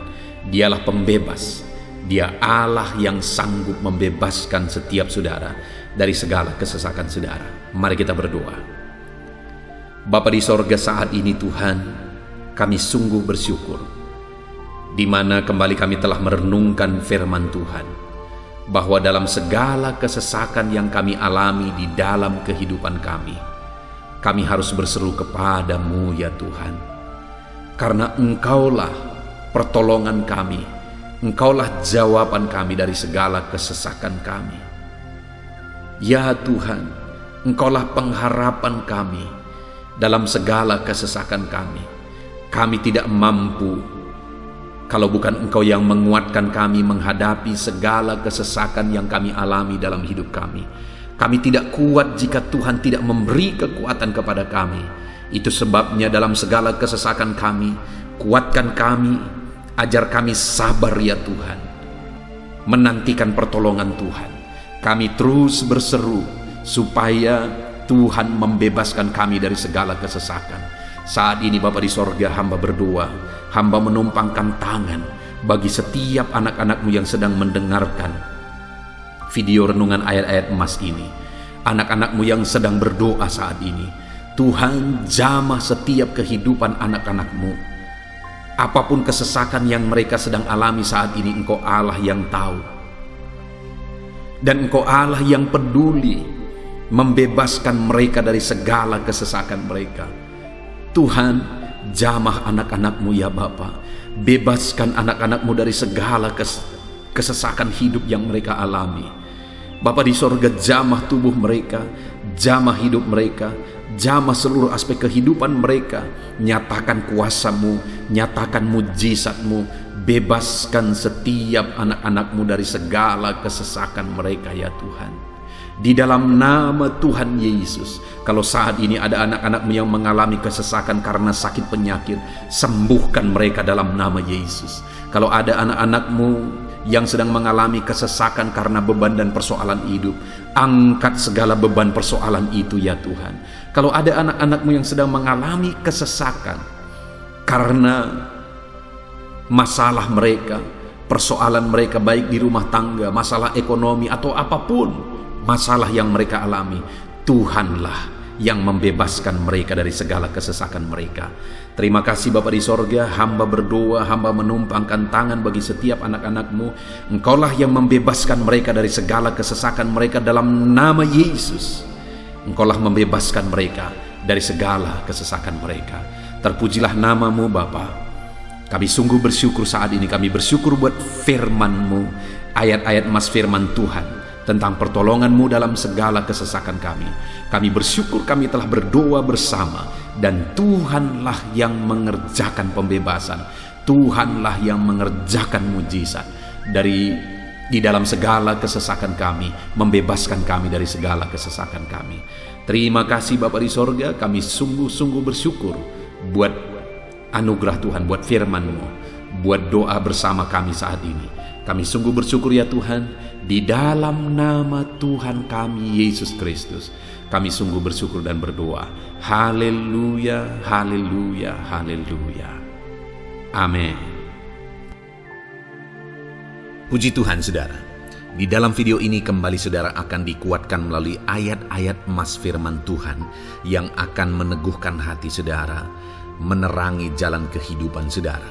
Speaker 1: Dialah pembebas. Dia Allah yang sanggup membebaskan setiap saudara dari segala kesesakan saudara. Mari kita berdoa. Bapa di sorga, saat ini Tuhan, kami sungguh bersyukur di mana kembali kami telah merenungkan firman Tuhan, bahwa dalam segala kesesakan yang kami alami di dalam kehidupan kami harus berseru kepadamu ya Tuhan, karena Engkaulah pertolongan kami, Engkaulah jawaban kami dari segala kesesakan kami. Ya Tuhan, Engkaulah pengharapan kami dalam segala kesesakan kami. Kami tidak mampu kalau bukan Engkau yang menguatkan kami menghadapi segala kesesakan yang kami alami dalam hidup kami. Kami tidak kuat jika Tuhan tidak memberi kekuatan kepada kami. Itu sebabnya dalam segala kesesakan kami, kuatkan kami, ajar kami sabar ya Tuhan, menantikan pertolongan Tuhan. Kami terus berseru supaya Tuhan membebaskan kami dari segala kesesakan. Saat ini Bapa di sorga, hamba berdoa, hamba menumpangkan tangan bagi setiap anak-anak-Mu yang sedang mendengarkan video renungan ayat-ayat emas ini. Anak-anak-Mu yang sedang berdoa saat ini, Tuhan jamah setiap kehidupan anak-anak-Mu. Apapun kesesakan yang mereka sedang alami saat ini, Engkau Allah yang tahu. Dan Engkau Allah yang peduli membebaskan mereka dari segala kesesakan mereka. Tuhan, jamah anak-anak-Mu ya Bapa. Bebaskan anak-anak-Mu dari segala kesesakan hidup yang mereka alami. Bapa di sorga, jamah tubuh mereka, jamah hidup mereka, jamah seluruh aspek kehidupan mereka. Nyatakan kuasa-Mu, nyatakan mujizat-Mu, bebaskan setiap anak-anak-Mu dari segala kesesakan mereka ya Tuhan. Di dalam nama Tuhan Yesus, kalau saat ini ada anak-anak-Mu yang mengalami kesesakan karena sakit penyakit, sembuhkan mereka dalam nama Yesus. Kalau ada anak-anak-Mu yang sedang mengalami kesesakan karena beban dan persoalan hidup, angkat segala beban persoalan itu ya Tuhan. Kalau ada anak-anak-Mu yang sedang mengalami kesesakan karena masalah mereka, persoalan mereka baik di rumah tangga, masalah ekonomi atau apapun masalah yang mereka alami, Tuhanlah yang membebaskan mereka dari segala kesesakan mereka. Terima kasih Bapa di sorga, hamba berdoa, hamba menumpangkan tangan bagi setiap anak-anak-Mu. Engkaulah yang membebaskan mereka dari segala kesesakan mereka dalam nama Yesus. Engkaulah membebaskan mereka dari segala kesesakan mereka. Terpujilah nama-Mu Bapa. Kami sungguh bersyukur saat ini, kami bersyukur buat firman-Mu, ayat-ayat emas firman Tuhan tentang pertolongan-Mu dalam segala kesesakan kami. Kami bersyukur kami telah berdoa bersama, dan Tuhanlah yang mengerjakan pembebasan, Tuhanlah yang mengerjakan mujizat di dalam segala kesesakan kami, membebaskan kami dari segala kesesakan kami. Terima kasih Bapa di sorga, kami sungguh-sungguh bersyukur buat anugerah Tuhan, buat firman-Mu, buat doa bersama kami saat ini. Kami sungguh bersyukur ya Tuhan. Di dalam nama Tuhan kami Yesus Kristus, kami sungguh bersyukur dan berdoa. Haleluya, haleluya, haleluya. Amin. Puji Tuhan saudara. Di dalam video ini kembali saudara akan dikuatkan melalui ayat-ayat emas firman Tuhan yang akan meneguhkan hati saudara, menerangi jalan kehidupan saudara.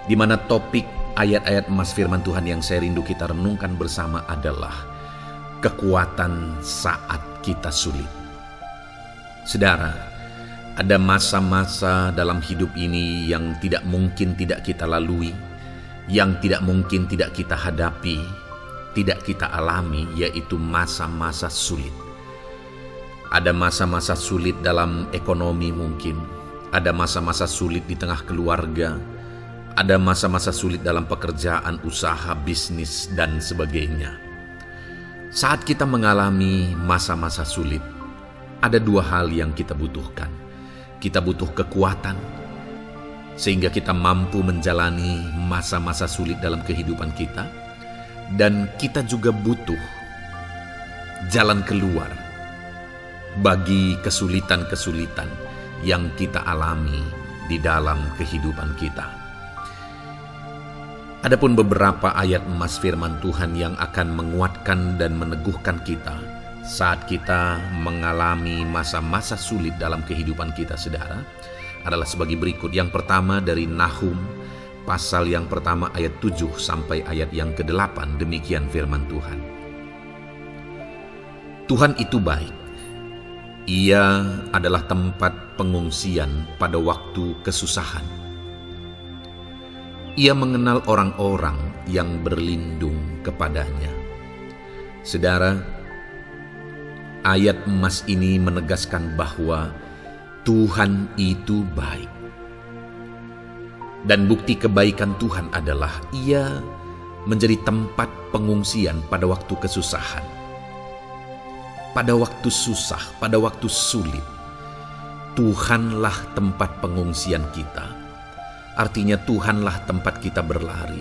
Speaker 1: Di mana topik ayat-ayat emas firman Tuhan yang saya rindu kita renungkan bersama adalah kekuatan saat kita sulit. Saudara, ada masa-masa dalam hidup ini yang tidak mungkin tidak kita lalui, yang tidak mungkin tidak kita hadapi, tidak kita alami, yaitu masa-masa sulit. Ada masa-masa sulit dalam ekonomi mungkin, ada masa-masa sulit di tengah keluarga, ada masa-masa sulit dalam pekerjaan, usaha, bisnis, dan sebagainya. Saat kita mengalami masa-masa sulit, ada dua hal yang kita butuhkan. Kita butuh kekuatan, sehingga kita mampu menjalani masa-masa sulit dalam kehidupan kita. Dan kita juga butuh jalan keluar bagi kesulitan-kesulitan yang kita alami di dalam kehidupan kita. Adapun beberapa ayat emas firman Tuhan yang akan menguatkan dan meneguhkan kita saat kita mengalami masa-masa sulit dalam kehidupan kita, saudara, adalah sebagai berikut. Yang pertama dari Nahum pasal yang pertama ayat 7 sampai ayat yang ke-8, demikian firman Tuhan. Tuhan itu baik. Ia adalah tempat pengungsian pada waktu kesusahan. Ia mengenal orang-orang yang berlindung kepadanya. Saudara, ayat emas ini menegaskan bahwa Tuhan itu baik. Dan bukti kebaikan Tuhan adalah Ia menjadi tempat pengungsian pada waktu kesusahan. Pada waktu susah, pada waktu sulit, Tuhanlah tempat pengungsian kita. Artinya Tuhanlah tempat kita berlari.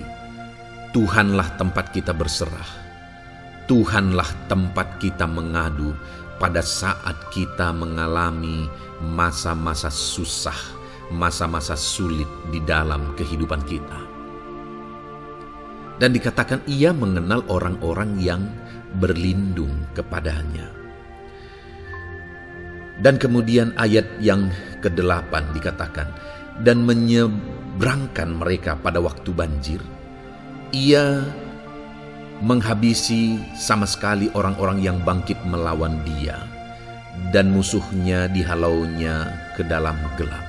Speaker 1: Tuhanlah tempat kita berserah. Tuhanlah tempat kita mengadu pada saat kita mengalami masa-masa susah, masa-masa sulit di dalam kehidupan kita. Dan dikatakan Ia mengenal orang-orang yang berlindung kepadanya. Dan kemudian ayat yang ke-8 dikatakan, dan menyeberangkan mereka pada waktu banjir. Ia menghabisi sama sekali orang-orang yang bangkit melawan Dia, dan musuhnya dihalaunya ke dalam gelap.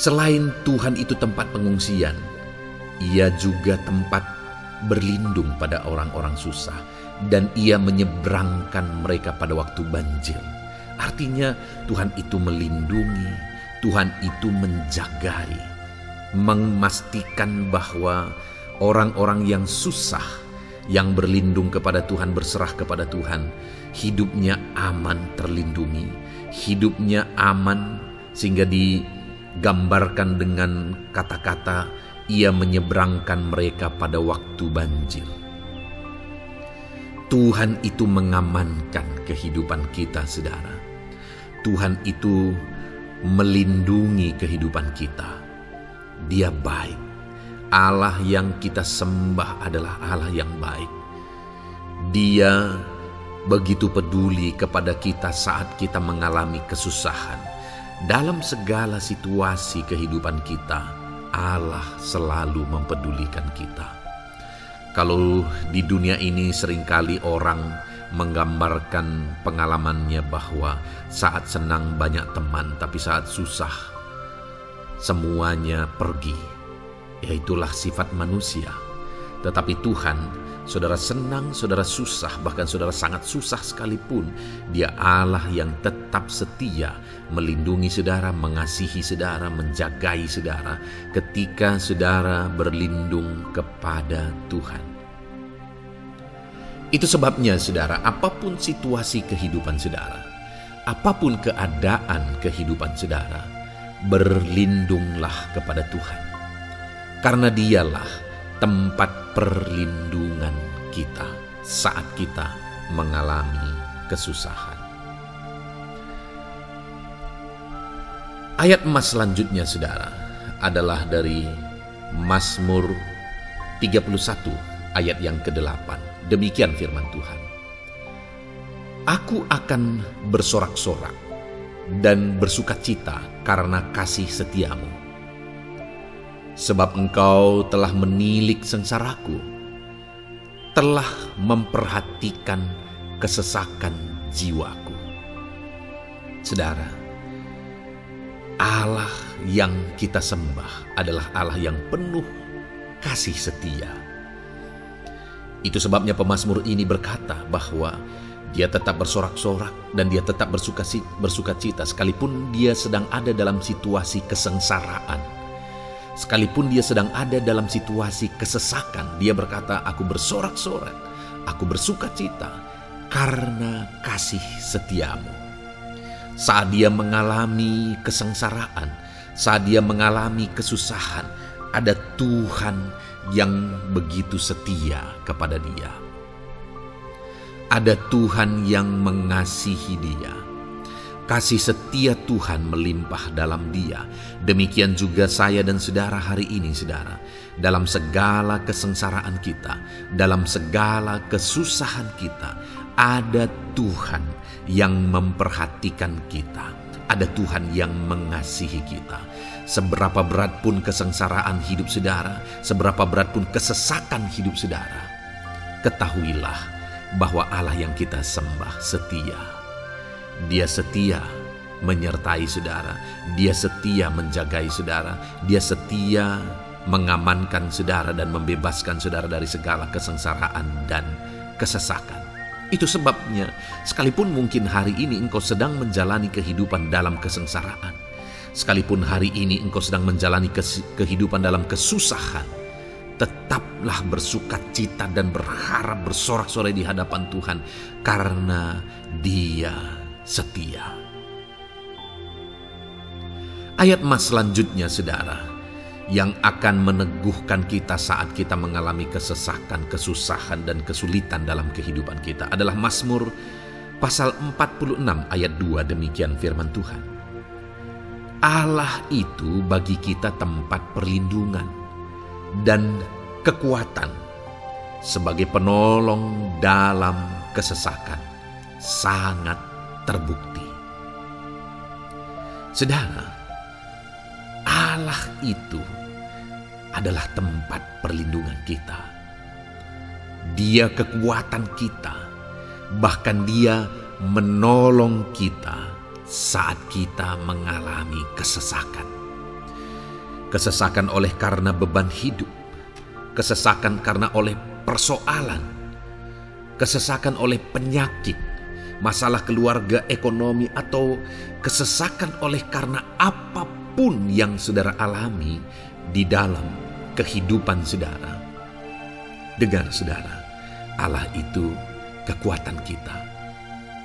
Speaker 1: Selain Tuhan itu tempat pengungsian, Ia juga tempat berlindung pada orang-orang susah, dan Ia menyeberangkan mereka pada waktu banjir. Artinya Tuhan itu melindungi, Tuhan itu menjagai, memastikan bahwa orang-orang yang susah, yang berlindung kepada Tuhan, berserah kepada Tuhan, hidupnya aman, terlindungi, hidupnya aman, sehingga digambarkan dengan kata-kata Ia menyeberangkan mereka pada waktu banjir. Tuhan itu mengamankan kehidupan kita, saudara. Tuhan itu melindungi kehidupan kita. Dia baik. Allah yang kita sembah adalah Allah yang baik. Dia begitu peduli kepada kita saat kita mengalami kesusahan. Dalam segala situasi kehidupan kita, Allah selalu mempedulikan kita. Kalau di dunia ini seringkali orang menggambarkan pengalamannya bahwa saat senang banyak teman, tapi saat susah semuanya pergi. Ya, itulah sifat manusia. Tetapi Tuhan, saudara senang, saudara susah, bahkan saudara sangat susah sekalipun, Dia Allah yang tetap setia melindungi saudara, mengasihi saudara, menjagai saudara ketika saudara berlindung kepada Tuhan. Itu sebabnya saudara, apapun situasi kehidupan saudara, apapun keadaan kehidupan saudara, berlindunglah kepada Tuhan. Karena Dialah tempat perlindungan kita saat kita mengalami kesusahan. Ayat emas selanjutnya saudara adalah dari Mazmur 31 ayat yang ke-8. Demikian firman Tuhan. Aku akan bersorak-sorak dan bersukacita karena kasih setiamu. Sebab engkau telah menilik sengsaraku, telah memperhatikan kesesakan jiwaku. Saudara, Allah yang kita sembah adalah Allah yang penuh kasih setia. Itu sebabnya pemazmur ini berkata bahwa dia tetap bersorak-sorak dan dia tetap bersukacita sekalipun dia sedang ada dalam situasi kesengsaraan. Sekalipun dia sedang ada dalam situasi kesesakan, dia berkata, aku bersorak-sorak, aku bersukacita karena kasih setiamu. Saat dia mengalami kesengsaraan, saat dia mengalami kesusahan, ada Tuhan yang begitu setia kepada dia. Ada Tuhan yang mengasihi dia. Kasih setia Tuhan melimpah dalam dia. Demikian juga saya dan saudara hari ini, saudara. Dalam segala kesengsaraan kita, dalam segala kesusahan kita, ada Tuhan yang memperhatikan kita. Ada Tuhan yang mengasihi kita. Seberapa berat pun kesengsaraan hidup saudara, seberapa berat pun kesesakan hidup saudara, ketahuilah bahwa Allah yang kita sembah setia. Dia setia menyertai saudara, dia setia menjagai saudara, dia setia mengamankan saudara dan membebaskan saudara dari segala kesengsaraan dan kesesakan. Itu sebabnya sekalipun mungkin hari ini engkau sedang menjalani kehidupan dalam kesengsaraan, sekalipun hari ini engkau sedang menjalani kehidupan dalam kesusahan, tetaplah bersukacita dan berharap bersorak-sorai di hadapan Tuhan karena Dia setia. Ayat mas selanjutnya, saudara, yang akan meneguhkan kita saat kita mengalami kesesakan, kesusahan, dan kesulitan dalam kehidupan kita adalah Mazmur pasal 46 ayat 2. Demikian firman Tuhan. Allah itu bagi kita tempat perlindungan dan kekuatan sebagai penolong dalam kesesakan, sangat terbukti. Saudara, Allah itu adalah tempat perlindungan kita. Dia kekuatan kita, bahkan Dia menolong kita saat kita mengalami kesesakan. Kesesakan oleh karena beban hidup, kesesakan karena oleh persoalan, kesesakan oleh penyakit, masalah keluarga, ekonomi, atau kesesakan oleh karena apapun yang saudara alami di dalam kehidupan saudara. Dengar saudara, Allah itu kekuatan kita,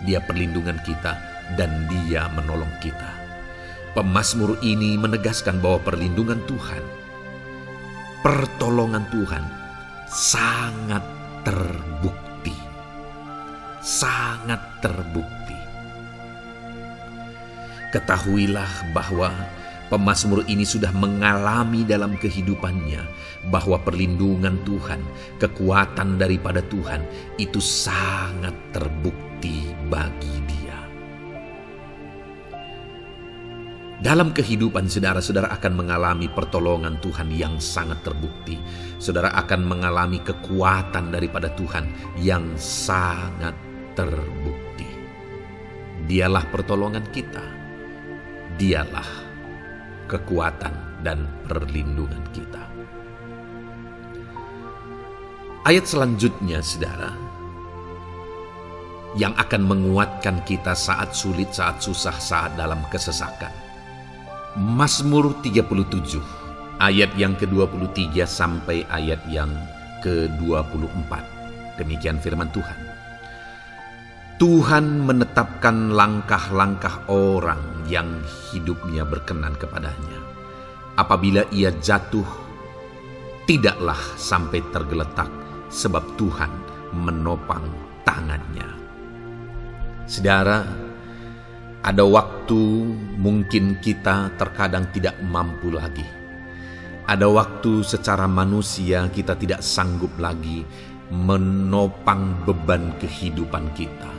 Speaker 1: Dia perlindungan kita, dan Dia menolong kita. Pemazmur ini menegaskan bahwa perlindungan Tuhan, pertolongan Tuhan sangat terbukti. Sangat terbukti. Ketahuilah bahwa pemazmur ini sudah mengalami dalam kehidupannya bahwa perlindungan Tuhan, kekuatan daripada Tuhan itu sangat terbukti bagi dia. Dalam kehidupan saudara akan mengalami pertolongan Tuhan yang sangat terbukti. Saudara akan mengalami kekuatan daripada Tuhan yang sangat terbukti. Dialah pertolongan kita. Dialah kekuatan dan perlindungan kita. Ayat selanjutnya, saudara, yang akan menguatkan kita saat sulit, saat susah, saat dalam kesesakan. Mazmur 37, ayat yang ke-23 sampai ayat yang ke-24. Demikian firman Tuhan. Tuhan menetapkan langkah-langkah orang yang hidupnya berkenan kepadanya. Apabila ia jatuh, tidaklah sampai tergeletak, sebab Tuhan menopang tangannya. Saudara, ada waktu mungkin kita terkadang tidak mampu lagi. Ada waktu secara manusia kita tidak sanggup lagi menopang beban kehidupan kita.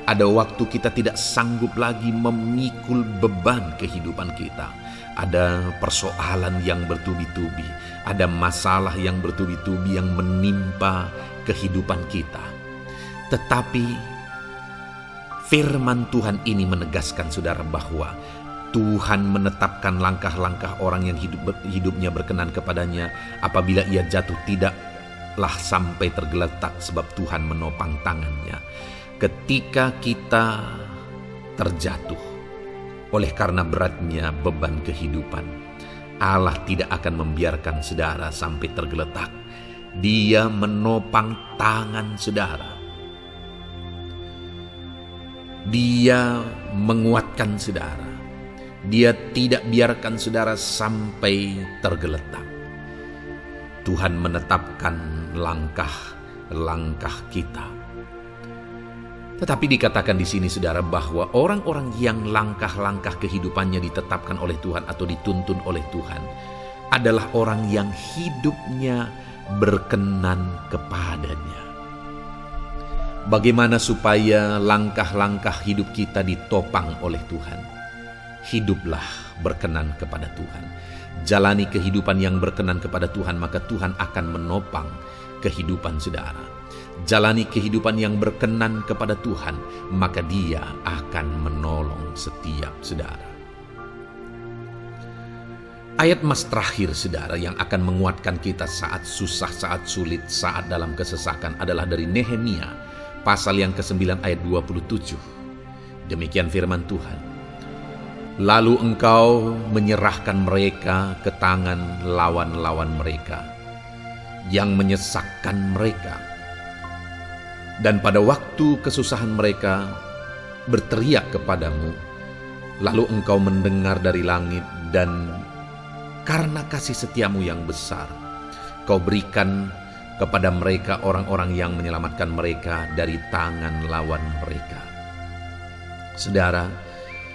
Speaker 1: Ada waktu kita tidak sanggup lagi memikul beban kehidupan kita. Ada persoalan yang bertubi-tubi, ada masalah yang bertubi-tubi yang menimpa kehidupan kita. Tetapi firman Tuhan ini menegaskan saudara bahwa Tuhan menetapkan langkah-langkah orang yang hidupnya berkenan kepadanya. Apabila ia jatuh, tidaklah sampai tergeletak, sebab Tuhan menopang tangannya. Ketika kita terjatuh oleh karena beratnya beban kehidupan, Allah tidak akan membiarkan saudara sampai tergeletak. Dia menopang tangan saudara. Dia menguatkan saudara. Dia tidak biarkan saudara sampai tergeletak. Tuhan menetapkan langkah-langkah kita. Tetapi dikatakan di sini saudara bahwa orang-orang yang langkah-langkah kehidupannya ditetapkan oleh Tuhan atau dituntun oleh Tuhan adalah orang yang hidupnya berkenan kepadanya. Bagaimana supaya langkah-langkah hidup kita ditopang oleh Tuhan? Hiduplah berkenan kepada Tuhan. Jalani kehidupan yang berkenan kepada Tuhan, maka Tuhan akan menopang kehidupan saudara. Jalani kehidupan yang berkenan kepada Tuhan, maka Dia akan menolong setiap saudara. Ayat mas terakhir saudara yang akan menguatkan kita saat susah, saat sulit, saat dalam kesesakan adalah dari Nehemia pasal yang ke-9 ayat 27. Demikian firman Tuhan. Lalu engkau menyerahkan mereka ke tangan lawan-lawan mereka yang menyesakkan mereka. Dan pada waktu kesusahan mereka berteriak kepadamu, lalu engkau mendengar dari langit, dan karena kasih setiamu yang besar, kau berikan kepada mereka orang-orang yang menyelamatkan mereka dari tangan lawan mereka. Saudara,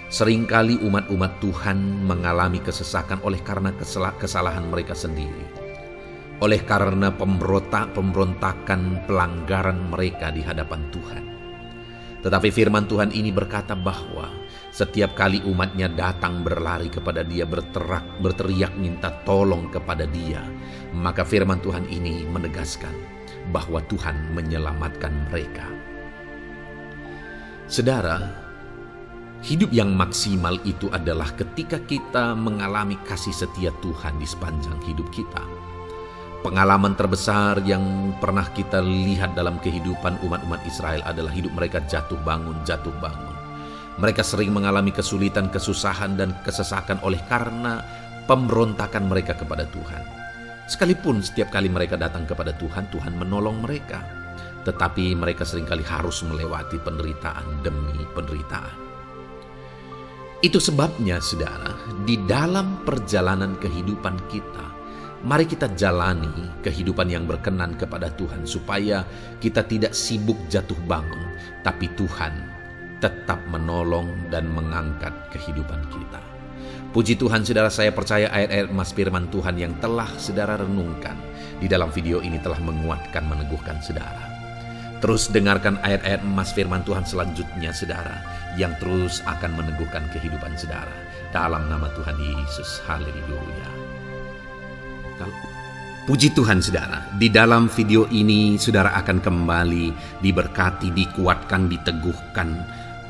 Speaker 1: seringkali umat-umat Tuhan mengalami kesesakan oleh karena kesalahan mereka sendiri. Oleh karena pemberontakan, pelanggaran mereka di hadapan Tuhan. Tetapi firman Tuhan ini berkata bahwa setiap kali umatnya datang berlari kepada Dia, berteriak minta tolong kepada Dia, maka firman Tuhan ini menegaskan bahwa Tuhan menyelamatkan mereka. Saudara, hidup yang maksimal itu adalah ketika kita mengalami kasih setia Tuhan di sepanjang hidup kita. Pengalaman terbesar yang pernah kita lihat dalam kehidupan umat-umat Israel adalah hidup mereka jatuh bangun. Mereka sering mengalami kesulitan, kesusahan, dan kesesakan oleh karena pemberontakan mereka kepada Tuhan. Sekalipun setiap kali mereka datang kepada Tuhan, Tuhan menolong mereka. Tetapi mereka seringkali harus melewati penderitaan demi penderitaan. Itu sebabnya, saudara, di dalam perjalanan kehidupan kita, mari kita jalani kehidupan yang berkenan kepada Tuhan, supaya kita tidak sibuk jatuh bangun, tapi Tuhan tetap menolong dan mengangkat kehidupan kita. Puji Tuhan, saudara, saya percaya ayat-ayat emas firman Tuhan yang telah saudara renungkan di dalam video ini telah menguatkan, meneguhkan saudara. Terus dengarkan ayat-ayat emas firman Tuhan selanjutnya, saudara, yang terus akan meneguhkan kehidupan saudara. Dalam nama Tuhan Yesus, haleluya. Puji Tuhan, saudara, di dalam video ini saudara akan kembali diberkati, dikuatkan, diteguhkan,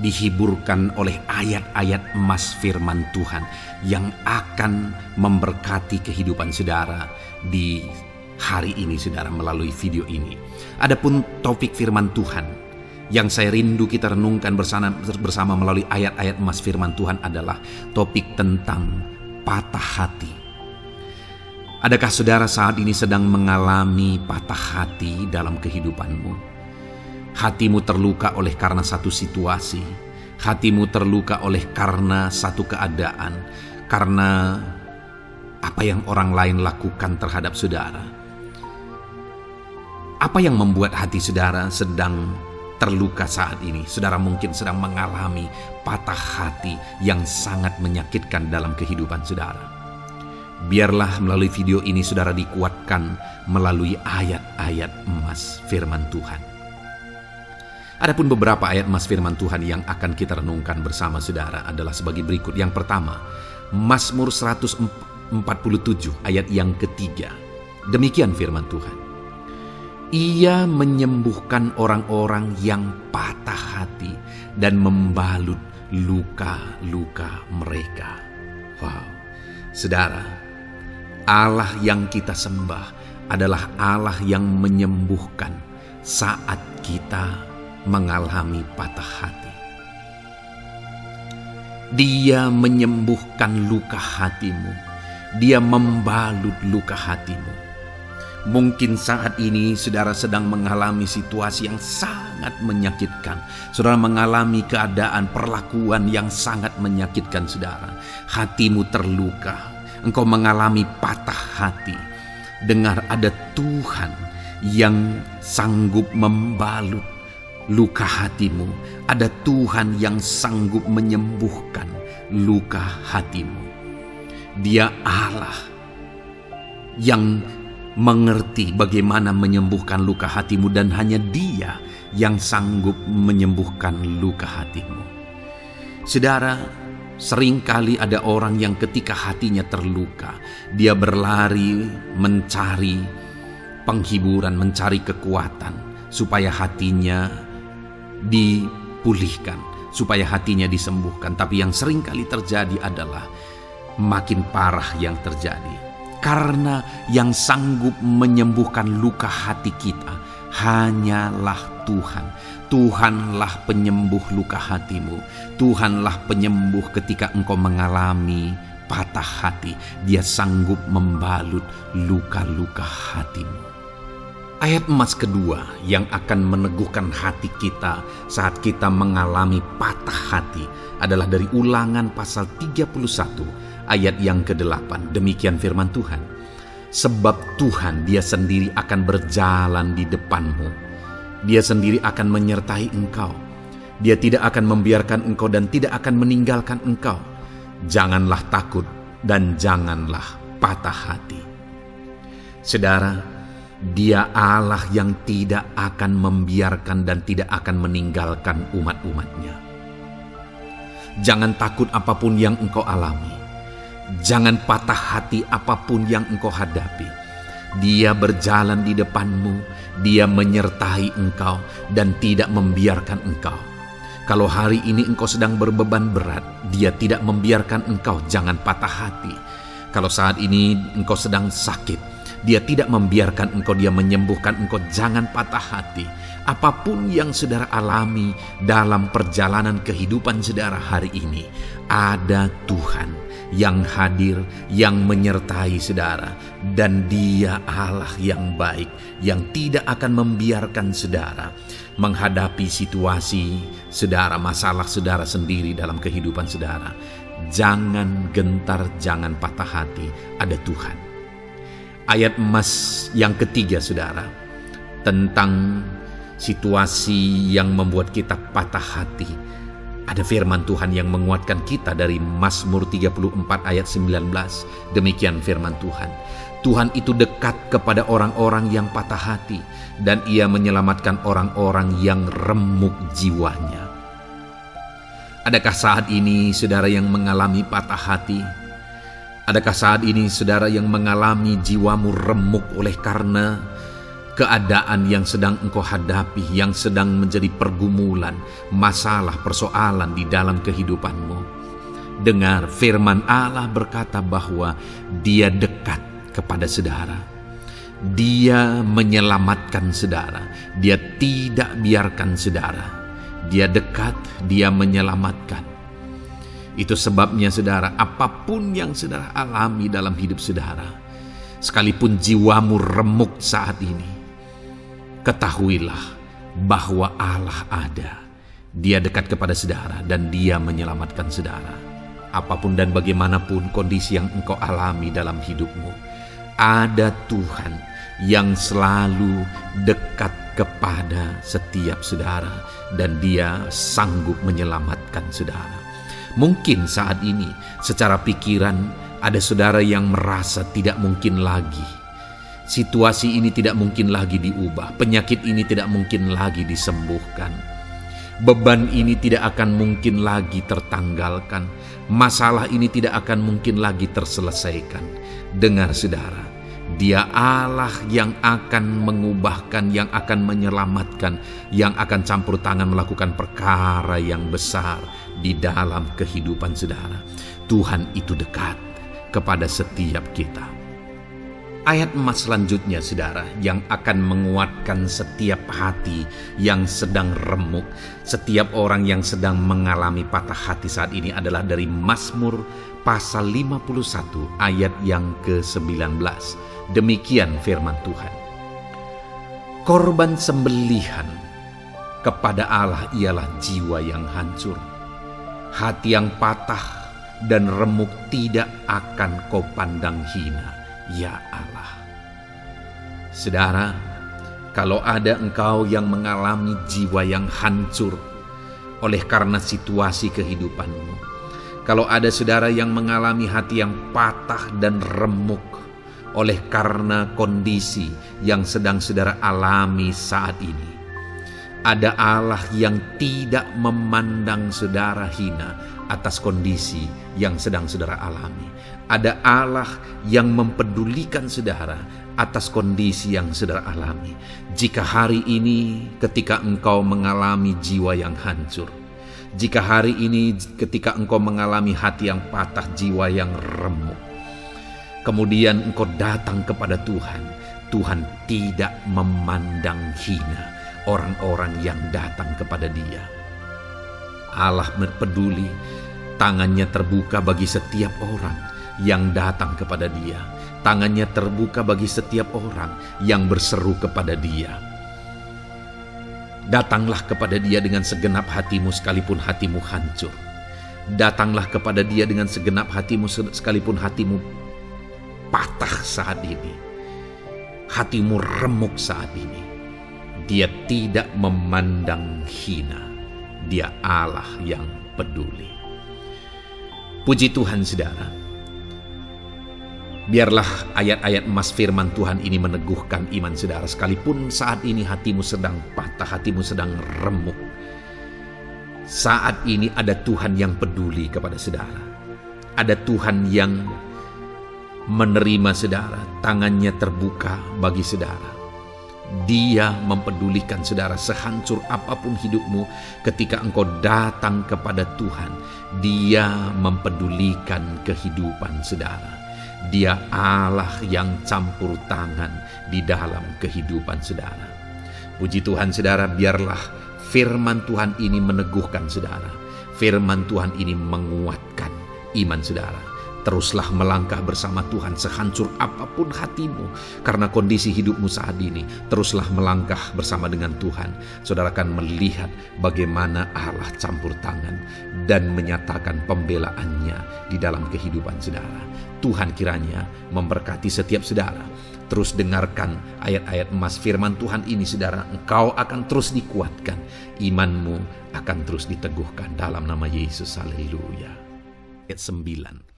Speaker 1: dihiburkan oleh ayat-ayat emas firman Tuhan yang akan memberkati kehidupan saudara di hari ini, saudara, melalui video ini. Adapun topik firman Tuhan yang saya rindu kita renungkan bersama melalui ayat-ayat emas firman Tuhan adalah topik tentang patah hati. Adakah saudara saat ini sedang mengalami patah hati dalam kehidupanmu? Hatimu terluka oleh karena satu situasi, hatimu terluka oleh karena satu keadaan, karena apa yang orang lain lakukan terhadap saudara. Apa yang membuat hati saudara sedang terluka saat ini? Saudara mungkin sedang mengalami patah hati yang sangat menyakitkan dalam kehidupan saudara. Biarlah melalui video ini saudara dikuatkan melalui ayat-ayat emas firman Tuhan. Adapun beberapa ayat emas firman Tuhan yang akan kita renungkan bersama saudara adalah sebagai berikut. Yang pertama, Mazmur 147 ayat yang ketiga. Demikian firman Tuhan. Ia menyembuhkan orang-orang yang patah hati dan membalut luka-luka mereka. Wow, saudara, Allah yang kita sembah adalah Allah yang menyembuhkan saat kita mengalami patah hati. Dia menyembuhkan luka hatimu. Dia membalut luka hatimu. Mungkin saat ini saudara sedang mengalami situasi yang sangat menyakitkan. Saudara mengalami keadaan perlakuan yang sangat menyakitkan saudara. Hatimu terluka. Engkau mengalami patah hati. Dengar, ada Tuhan yang sanggup membalut luka hatimu. Ada Tuhan yang sanggup menyembuhkan luka hatimu. Dia Allah yang mengerti bagaimana menyembuhkan luka hatimu, dan hanya Dia yang sanggup menyembuhkan luka hatimu. Saudara, seringkali ada orang yang ketika hatinya terluka, dia berlari mencari penghiburan, mencari kekuatan supaya hatinya dipulihkan, supaya hatinya disembuhkan. Tapi yang seringkali terjadi adalah makin parah yang terjadi. Karena yang sanggup menyembuhkan luka hati kita hanyalah Tuhan. Tuhanlah penyembuh luka hatimu. Tuhanlah penyembuh ketika engkau mengalami patah hati. Dia sanggup membalut luka-luka hatimu. Ayat emas kedua yang akan meneguhkan hati kita saat kita mengalami patah hati adalah dari Ulangan pasal 31 ayat yang ke-8. Demikian firman Tuhan. Sebab Tuhan Dia sendiri akan berjalan di depanmu. Dia sendiri akan menyertai engkau. Dia tidak akan membiarkan engkau dan tidak akan meninggalkan engkau. Janganlah takut dan janganlah patah hati. Saudara, Dia Allah yang tidak akan membiarkan dan tidak akan meninggalkan umat-umatnya. Jangan takut apapun yang engkau alami. Jangan patah hati apapun yang engkau hadapi. Dia berjalan di depanmu. Dia menyertai engkau dan tidak membiarkan engkau. Kalau hari ini engkau sedang berbeban berat, Dia tidak membiarkan engkau. Jangan patah hati. Kalau saat ini engkau sedang sakit, Dia tidak membiarkan engkau. Dia menyembuhkan engkau. Jangan patah hati. Apapun yang saudara alami dalam perjalanan kehidupan saudara hari ini, ada Tuhan yang hadir, yang menyertai saudara. Dan Dia Allah yang baik, yang tidak akan membiarkan saudara menghadapi situasi saudara, masalah saudara sendiri dalam kehidupan saudara. Jangan gentar, jangan patah hati, ada Tuhan. Ayat emas yang ketiga saudara, tentang situasi yang membuat kita patah hati. Ada firman Tuhan yang menguatkan kita dari Mazmur 34 ayat 19. Demikian firman Tuhan. Tuhan itu dekat kepada orang-orang yang patah hati, dan Ia menyelamatkan orang-orang yang remuk jiwanya. Adakah saat ini saudara yang mengalami patah hati? Adakah saat ini saudara yang mengalami jiwamu remuk oleh karena keadaan yang sedang engkau hadapi, yang sedang menjadi pergumulan, masalah, persoalan di dalam kehidupanmu? Dengar, firman Allah berkata bahwa Dia dekat kepada saudara. Dia menyelamatkan saudara. Dia tidak biarkan saudara. Dia dekat, Dia menyelamatkan. Itu sebabnya saudara, apapun yang saudara alami dalam hidup saudara, sekalipun jiwamu remuk saat ini, ketahuilah bahwa Allah ada. Dia dekat kepada saudara dan Dia menyelamatkan saudara. Apapun dan bagaimanapun kondisi yang engkau alami dalam hidupmu, ada Tuhan yang selalu dekat kepada setiap saudara, dan Dia sanggup menyelamatkan saudara. Mungkin saat ini secara pikiran Ada saudara yang merasa tidak mungkin lagi. Situasi ini tidak mungkin lagi diubah. Penyakit ini tidak mungkin lagi disembuhkan. Beban ini tidak akan mungkin lagi tertanggalkan. Masalah ini tidak akan mungkin lagi terselesaikan. Dengar saudara, Dia Allah yang akan mengubahkan, yang akan menyelamatkan, yang akan campur tangan melakukan perkara yang besar di dalam kehidupan saudara. Tuhan itu dekat kepada setiap kita. Ayat emas selanjutnya saudara, yang akan menguatkan setiap hati yang sedang remuk, setiap orang yang sedang mengalami patah hati saat ini adalah dari Mazmur pasal 51 ayat yang ke-19. Demikian firman Tuhan. Korban sembelihan kepada Allah ialah jiwa yang hancur. Hati yang patah dan remuk tidak akan kau pandang hina, ya Allah. Saudara, kalau ada engkau yang mengalami jiwa yang hancur oleh karena situasi kehidupanmu, kalau ada saudara yang mengalami hati yang patah dan remuk oleh karena kondisi yang sedang saudara alami saat ini, ada Allah yang tidak memandang saudara hina atas kondisi yang sedang saudara alami. Ada Allah yang mempedulikan saudara atas kondisi yang saudara alami. Jika hari ini ketika engkau mengalami jiwa yang hancur, jika hari ini ketika engkau mengalami hati yang patah, jiwa yang remuk, kemudian engkau datang kepada Tuhan, Tuhan tidak memandang hina orang-orang yang datang kepada Dia. Allah peduli, tangannya terbuka bagi setiap orang yang datang kepada Dia. Tangannya terbuka bagi setiap orang yang berseru kepada Dia. Datanglah kepada Dia dengan segenap hatimu sekalipun hatimu hancur. Datanglah kepada Dia dengan segenap hatimu sekalipun hatimu patah saat ini. Hatimu remuk saat ini. Dia tidak memandang hina. Dia Allah yang peduli. Puji Tuhan saudara. Biarlah ayat-ayat emas firman Tuhan ini meneguhkan iman saudara. Sekalipun saat ini hatimu sedang patah, hatimu sedang remuk. Saat ini ada Tuhan yang peduli kepada saudara. Ada Tuhan yang menerima saudara. Tangannya terbuka bagi saudara. Dia mempedulikan saudara sehancur apapun hidupmu. Ketika engkau datang kepada Tuhan, Dia mempedulikan kehidupan saudara. Dia Allah yang campur tangan di dalam kehidupan saudara. Puji Tuhan saudara, biarlah firman Tuhan ini meneguhkan saudara. Firman Tuhan ini menguatkan iman saudara. Teruslah melangkah bersama Tuhan sehancur apapun hatimu karena kondisi hidupmu saat ini. Teruslah melangkah bersama dengan Tuhan. Saudara akan melihat bagaimana Allah campur tangan dan menyatakan pembelaannya di dalam kehidupan saudara. Tuhan kiranya memberkati setiap saudara. Terus dengarkan ayat-ayat emas firman Tuhan ini saudara. Engkau akan terus dikuatkan. Imanmu akan terus diteguhkan dalam nama Yesus. Haleluya. Ayat 9.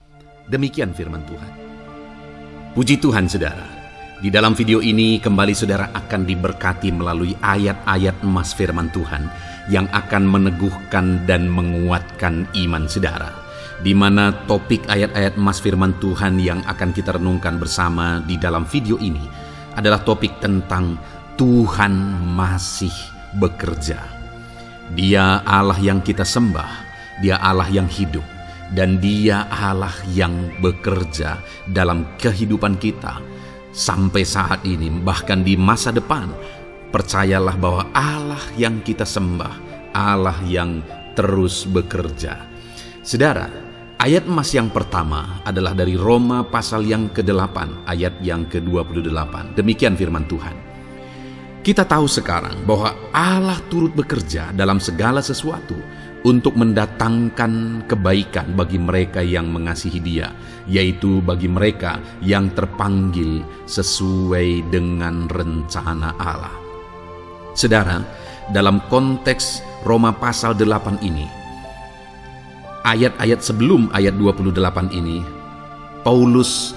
Speaker 1: Demikian firman Tuhan. Puji Tuhan saudara. Di dalam video ini kembali saudara akan diberkati melalui ayat-ayat emas firman Tuhan yang akan meneguhkan dan menguatkan iman saudara. Di mana topik ayat-ayat emas firman Tuhan yang akan kita renungkan bersama di dalam video ini adalah topik tentang Tuhan masih bekerja. Dia Allah yang kita sembah, Dia Allah yang hidup. Dan Dia Allah yang bekerja dalam kehidupan kita sampai saat ini, bahkan di masa depan. Percayalah bahwa Allah yang kita sembah, Allah yang terus bekerja. Saudara, ayat emas yang pertama adalah dari Roma pasal yang ke-8, ayat yang ke-28. Demikian firman Tuhan. Kita tahu sekarang bahwa Allah turut bekerja dalam segala sesuatu untuk mendatangkan kebaikan bagi mereka yang mengasihi Dia, yaitu bagi mereka yang terpanggil sesuai dengan rencana Allah. Saudara, dalam konteks Roma pasal 8 ini, ayat-ayat sebelum ayat 28 ini Paulus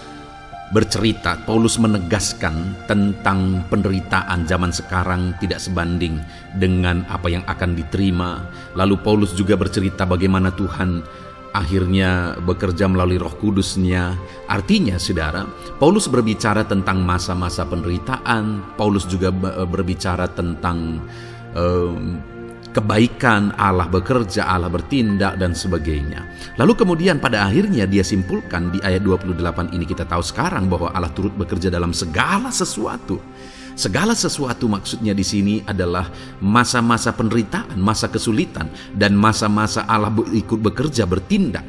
Speaker 1: bercerita, Paulus menegaskan tentang penderitaan zaman sekarang tidak sebanding dengan apa yang akan diterima. Lalu Paulus juga bercerita bagaimana Tuhan akhirnya bekerja melalui Roh Kudus-Nya. Artinya, saudara, Paulus berbicara tentang masa-masa penderitaan. Paulus juga berbicara tentang kebaikan, Allah bekerja, Allah bertindak, dan sebagainya. Lalu kemudian pada akhirnya dia simpulkan di ayat 28 ini, kita tahu sekarang bahwa Allah turut bekerja dalam segala sesuatu. Segala sesuatu maksudnya di sini adalah masa-masa penderitaan, masa kesulitan, dan masa-masa Allah ikut bekerja, bertindak,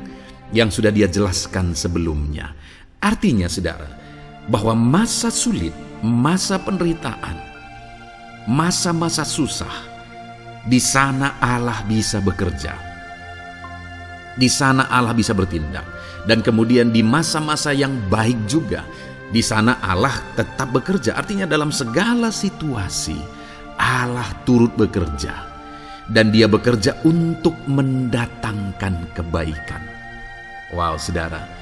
Speaker 1: yang sudah dia jelaskan sebelumnya. Artinya, saudara, bahwa masa sulit, masa penderitaan, masa-masa susah, di sana Allah bisa bekerja. Di sana Allah bisa bertindak. Dan kemudian di masa-masa yang baik juga, di sana Allah tetap bekerja. Artinya dalam segala situasi Allah turut bekerja. Dan dia bekerja untuk mendatangkan kebaikan. Wow, saudara.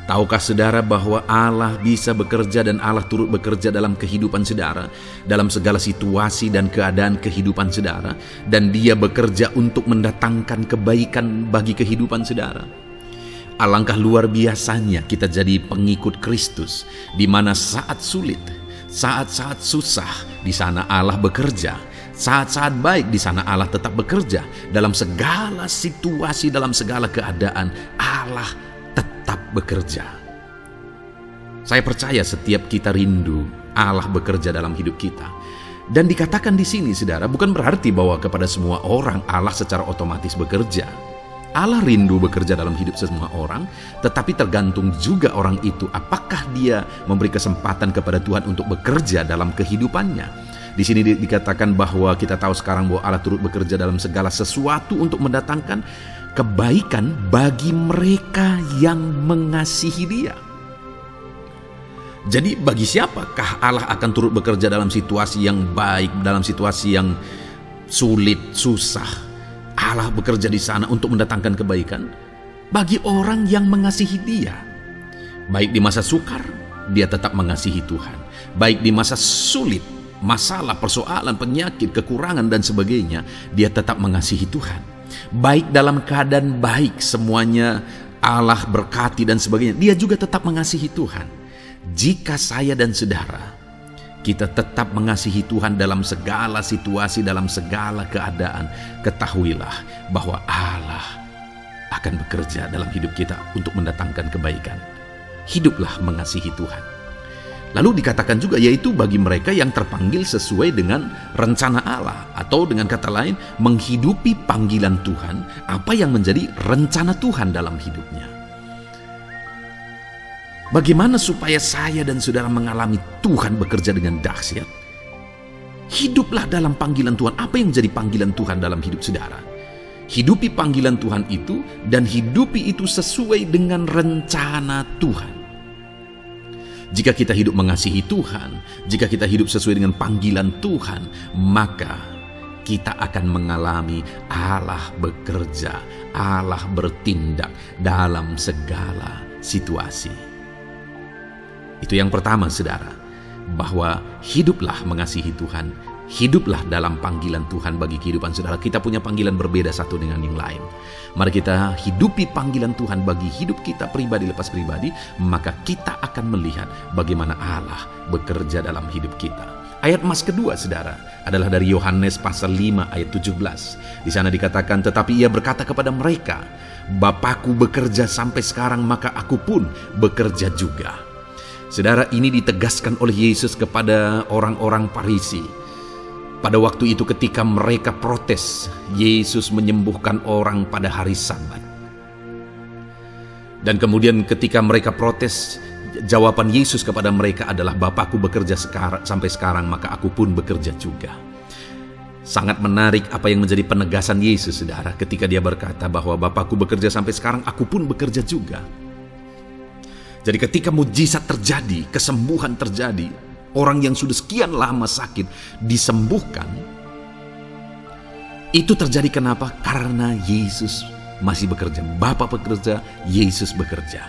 Speaker 1: Tahukah saudara bahwa Allah bisa bekerja dan Allah turut bekerja dalam kehidupan saudara, dalam segala situasi dan keadaan kehidupan saudara, dan dia bekerja untuk mendatangkan kebaikan bagi kehidupan saudara. Alangkah luar biasanya kita jadi pengikut Kristus, di mana saat sulit, saat-saat susah, di sana Allah bekerja. Saat-saat baik, di sana Allah tetap bekerja. Dalam segala situasi, dalam segala keadaan, Allah tetap bekerja. Saya percaya setiap kita rindu Allah bekerja dalam hidup kita. Dan dikatakan di sini, saudara, bukan berarti bahwa kepada semua orang Allah secara otomatis bekerja. Allah rindu bekerja dalam hidup semua orang, tetapi tergantung juga orang itu apakah dia memberi kesempatan kepada Tuhan untuk bekerja dalam kehidupannya. Di sini dikatakan bahwa kita tahu sekarang bahwa Allah turut bekerja dalam segala sesuatu untuk mendatangkan kebaikan bagi mereka yang mengasihi Dia. Jadi bagi siapakah Allah akan turut bekerja dalam situasi yang baik, dalam situasi yang sulit, susah? Allah bekerja di sana untuk mendatangkan kebaikan bagi orang yang mengasihi Dia. Baik di masa sukar, dia tetap mengasihi Tuhan. Baik di masa sulit, masalah, persoalan, penyakit, kekurangan, dan sebagainya, dia tetap mengasihi Tuhan. Baik dalam keadaan baik, semuanya Allah berkati dan sebagainya, dia juga tetap mengasihi Tuhan. Jika saya dan saudara, kita tetap mengasihi Tuhan dalam segala situasi, dalam segala keadaan, ketahuilah bahwa Allah akan bekerja dalam hidup kita untuk mendatangkan kebaikan. Hiduplah mengasihi Tuhan. Lalu dikatakan juga, yaitu bagi mereka yang terpanggil sesuai dengan rencana Allah, atau dengan kata lain, menghidupi panggilan Tuhan, apa yang menjadi rencana Tuhan dalam hidupnya. Bagaimana supaya saya dan saudara mengalami Tuhan bekerja dengan dahsyat? Hiduplah dalam panggilan Tuhan. Apa yang menjadi panggilan Tuhan dalam hidup saudara? Hidupi panggilan Tuhan itu, dan hidupi itu sesuai dengan rencana Tuhan. Jika kita hidup mengasihi Tuhan, jika kita hidup sesuai dengan panggilan Tuhan, maka kita akan mengalami Allah bekerja, Allah bertindak dalam segala situasi. Itu yang pertama, saudara, bahwa hiduplah mengasihi Tuhan, hiduplah dalam panggilan Tuhan bagi kehidupan saudara. Kita punya panggilan berbeda satu dengan yang lain. Mari kita hidupi panggilan Tuhan bagi hidup kita pribadi lepas pribadi, maka kita akan melihat bagaimana Allah bekerja dalam hidup kita. Ayat emas kedua, saudara, adalah dari Yohanes pasal 5 ayat 17. Di sana dikatakan, tetapi ia berkata kepada mereka, Bapakku bekerja sampai sekarang, maka aku pun bekerja juga. Saudara, ini ditegaskan oleh Yesus kepada orang-orang Farisi. Pada waktu itu ketika mereka protes, Yesus menyembuhkan orang pada hari Sabat. Dan kemudian ketika mereka protes, jawaban Yesus kepada mereka adalah, Bapakku bekerja sampai sekarang, maka aku pun bekerja juga. Sangat menarik apa yang menjadi penegasan Yesus, saudara, ketika dia berkata bahwa Bapakku bekerja sampai sekarang, aku pun bekerja juga. Jadi ketika mujizat terjadi, kesembuhan terjadi, orang yang sudah sekian lama sakit disembuhkan, itu terjadi kenapa? Karena Yesus masih bekerja. Bapa bekerja, Yesus bekerja.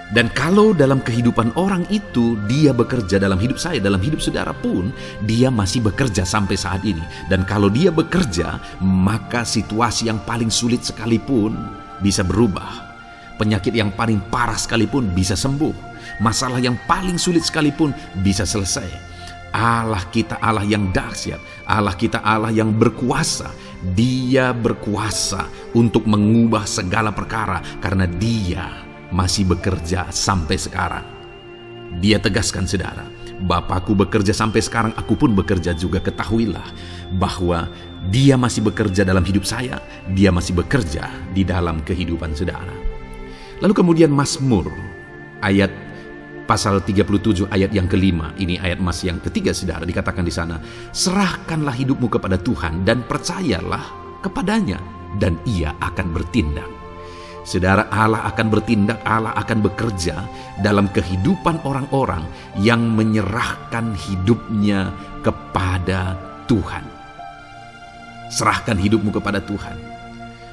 Speaker 1: Dan kalau dalam kehidupan orang itu dia bekerja, dalam hidup saya, dalam hidup saudara pun, dia masih bekerja sampai saat ini. Dan kalau dia bekerja, maka situasi yang paling sulit sekalipun bisa berubah. Penyakit yang paling parah sekalipun bisa sembuh. Masalah yang paling sulit sekalipun bisa selesai. Allah kita Allah yang dahsyat, Allah kita Allah yang berkuasa. Dia berkuasa untuk mengubah segala perkara karena dia masih bekerja sampai sekarang. Dia tegaskan, saudara, Bapakku bekerja sampai sekarang, aku pun bekerja juga. Ketahuilah bahwa dia masih bekerja dalam hidup saya, dia masih bekerja di dalam kehidupan saudara. Lalu kemudian Mazmur ayat pasal 37 ayat yang kelima, ini ayat Mas yang ketiga saudara, dikatakan di sana, serahkanlah hidupmu kepada Tuhan dan percayalah kepadanya dan ia akan bertindak. Saudara, Allah akan bertindak, Allah akan bekerja dalam kehidupan orang-orang yang menyerahkan hidupnya kepada Tuhan. Serahkan hidupmu kepada Tuhan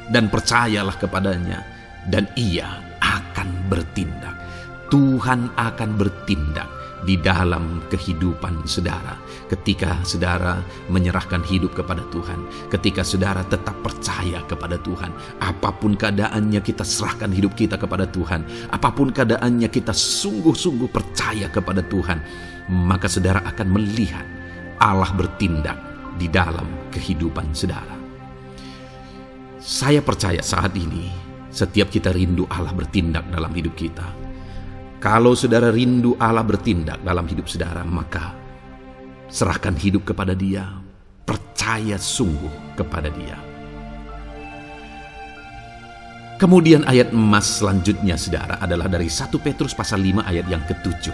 Speaker 1: dan percayalah kepadanya dan ia akan bertindak. Tuhan akan bertindak di dalam kehidupan saudara ketika saudara menyerahkan hidup kepada Tuhan, ketika saudara tetap percaya kepada Tuhan. Apapun keadaannya kita serahkan hidup kita kepada Tuhan, apapun keadaannya kita sungguh-sungguh percaya kepada Tuhan, maka saudara akan melihat Allah bertindak di dalam kehidupan saudara. Saya percaya saat ini setiap kita rindu Allah bertindak dalam hidup kita. Kalau saudara rindu Allah bertindak dalam hidup saudara, maka serahkan hidup kepada Dia, percaya sungguh kepada Dia. Kemudian ayat emas selanjutnya saudara adalah dari 1 Petrus pasal 5 ayat yang ke-7.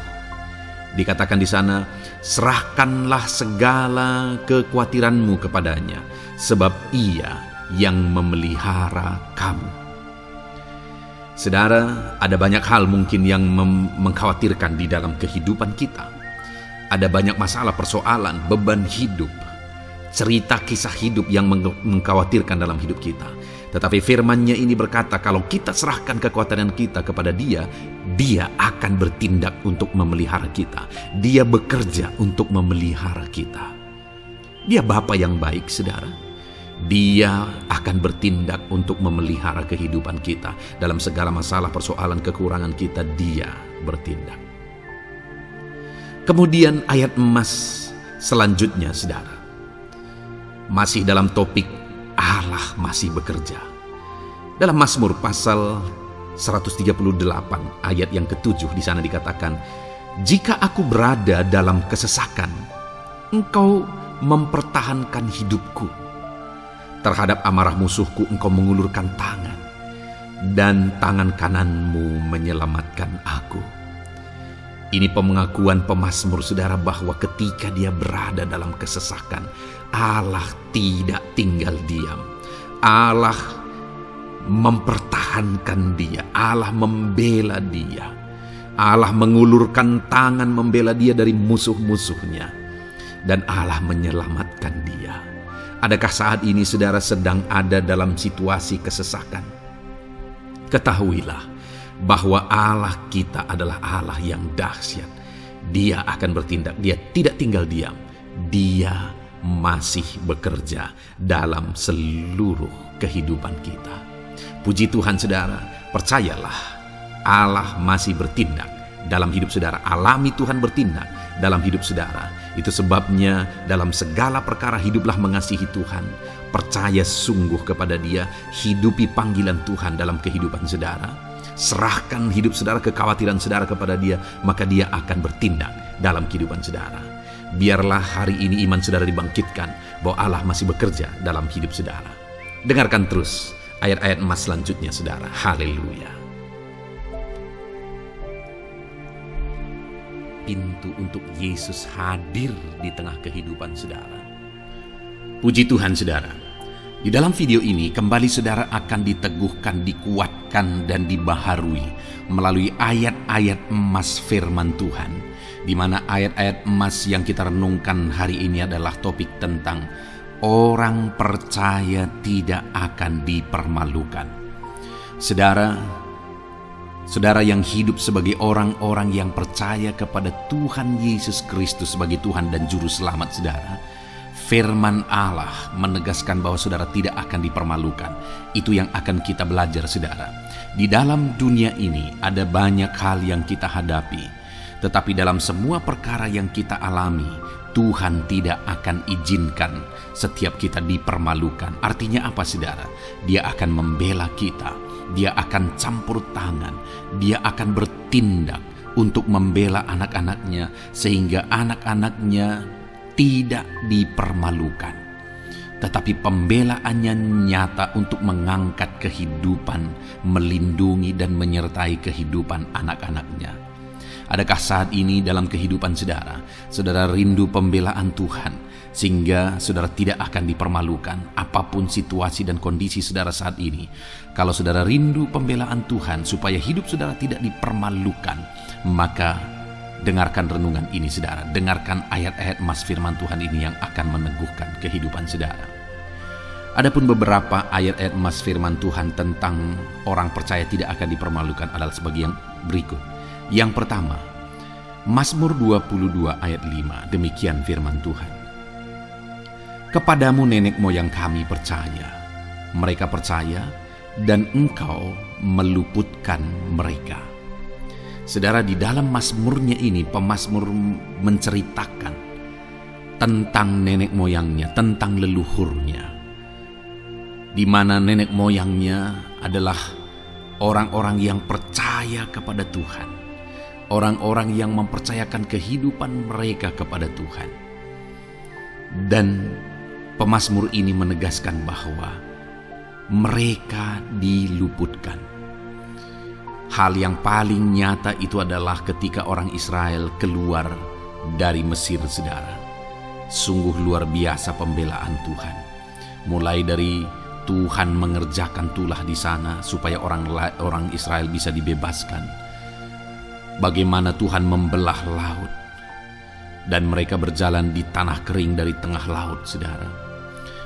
Speaker 1: Dikatakan di sana, serahkanlah segala kekhawatiranmu kepadanya, sebab Ia yang memelihara kamu. Saudara, ada banyak hal mungkin yang mengkhawatirkan di dalam kehidupan kita. Ada banyak masalah, persoalan, beban hidup, cerita kisah hidup yang mengkhawatirkan dalam hidup kita. Tetapi firman-Nya ini berkata, kalau kita serahkan kekhawatiran kita kepada Dia, Dia akan bertindak untuk memelihara kita. Dia bekerja untuk memelihara kita. Dia Bapa yang baik, saudara. Dia akan bertindak untuk memelihara kehidupan kita. Dalam segala masalah, persoalan, kekurangan kita, Dia bertindak. Kemudian ayat emas selanjutnya, saudara, masih dalam topik Allah masih bekerja. Dalam Mazmur pasal 138 ayat yang ke-7 di sana dikatakan, jika aku berada dalam kesesakan, Engkau mempertahankan hidupku. Terhadap amarah musuhku Engkau mengulurkan tangan, dan tangan kananmu menyelamatkan aku. Ini pengakuan pemazmur saudara bahwa ketika dia berada dalam kesesakan, Allah tidak tinggal diam. Allah mempertahankan dia, Allah membela dia. Allah mengulurkan tangan membela dia dari musuh-musuhnya, dan Allah menyelamatkan dia. Adakah saat ini saudara sedang ada dalam situasi kesesakan? Ketahuilah bahwa Allah kita adalah Allah yang dahsyat. Dia akan bertindak, Dia tidak tinggal diam. Dia masih bekerja dalam seluruh kehidupan kita. Puji Tuhan saudara, percayalah Allah masih bertindak dalam hidup saudara. Alami Tuhan bertindak dalam hidup saudara. Itu sebabnya dalam segala perkara hiduplah mengasihi Tuhan. Percaya sungguh kepada Dia. Hidupi panggilan Tuhan dalam kehidupan saudara. Serahkan hidup saudara, kekhawatiran saudara kepada Dia. Maka Dia akan bertindak dalam kehidupan saudara. Biarlah hari ini iman saudara dibangkitkan bahwa Allah masih bekerja dalam hidup saudara. Dengarkan terus ayat-ayat emas selanjutnya saudara. Haleluya. Pintu untuk Yesus hadir di tengah kehidupan saudara. Puji Tuhan saudara. Di dalam video ini kembali saudara akan diteguhkan, dikuatkan dan dibaharui melalui ayat-ayat emas firman Tuhan, di mana ayat-ayat emas yang kita renungkan hari ini adalah topik tentang orang percaya tidak akan dipermalukan. Saudara, Saudara yang hidup sebagai orang-orang yang percaya kepada Tuhan Yesus Kristus sebagai Tuhan dan Juru Selamat saudara, firman Allah menegaskan bahwa saudara tidak akan dipermalukan. Itu yang akan kita belajar saudara. Di dalam dunia ini ada banyak hal yang kita hadapi, tetapi dalam semua perkara yang kita alami, Tuhan tidak akan izinkan setiap kita dipermalukan. Artinya apa saudara? Dia akan membela kita, dia akan campur tangan, dia akan bertindak untuk membela anak-anaknya sehingga anak-anaknya tidak dipermalukan. Tetapi pembelaannya nyata untuk mengangkat kehidupan, melindungi dan menyertai kehidupan anak-anaknya. Adakah saat ini dalam kehidupan saudara, saudara rindu pembelaan Tuhan sehingga saudara tidak akan dipermalukan apapun situasi dan kondisi saudara saat ini? Kalau saudara rindu pembelaan Tuhan supaya hidup saudara tidak dipermalukan, maka dengarkan renungan ini saudara, dengarkan ayat-ayat emas firman Tuhan ini yang akan meneguhkan kehidupan saudara. Adapun beberapa ayat-ayat emas firman Tuhan tentang orang percaya tidak akan dipermalukan adalah sebagai yang berikut. Yang pertama, Mazmur 22 ayat 5, demikian firman Tuhan. Kepadamu nenek moyang kami percaya, mereka percaya dan engkau meluputkan mereka. Saudara, di dalam mazmurnya ini pemazmur menceritakan tentang nenek moyangnya, tentang leluhurnya, di mana nenek moyangnya adalah orang-orang yang percaya kepada Tuhan, orang-orang yang mempercayakan kehidupan mereka kepada Tuhan. Dan pemazmur ini menegaskan bahwa mereka diluputkan. Hal yang paling nyata itu adalah ketika orang Israel keluar dari Mesir saudara. Sungguh luar biasa pembelaan Tuhan. Mulai dari Tuhan mengerjakan tulah di sana supaya orang Israel bisa dibebaskan. Bagaimana Tuhan membelah laut dan mereka berjalan di tanah kering dari tengah laut saudara.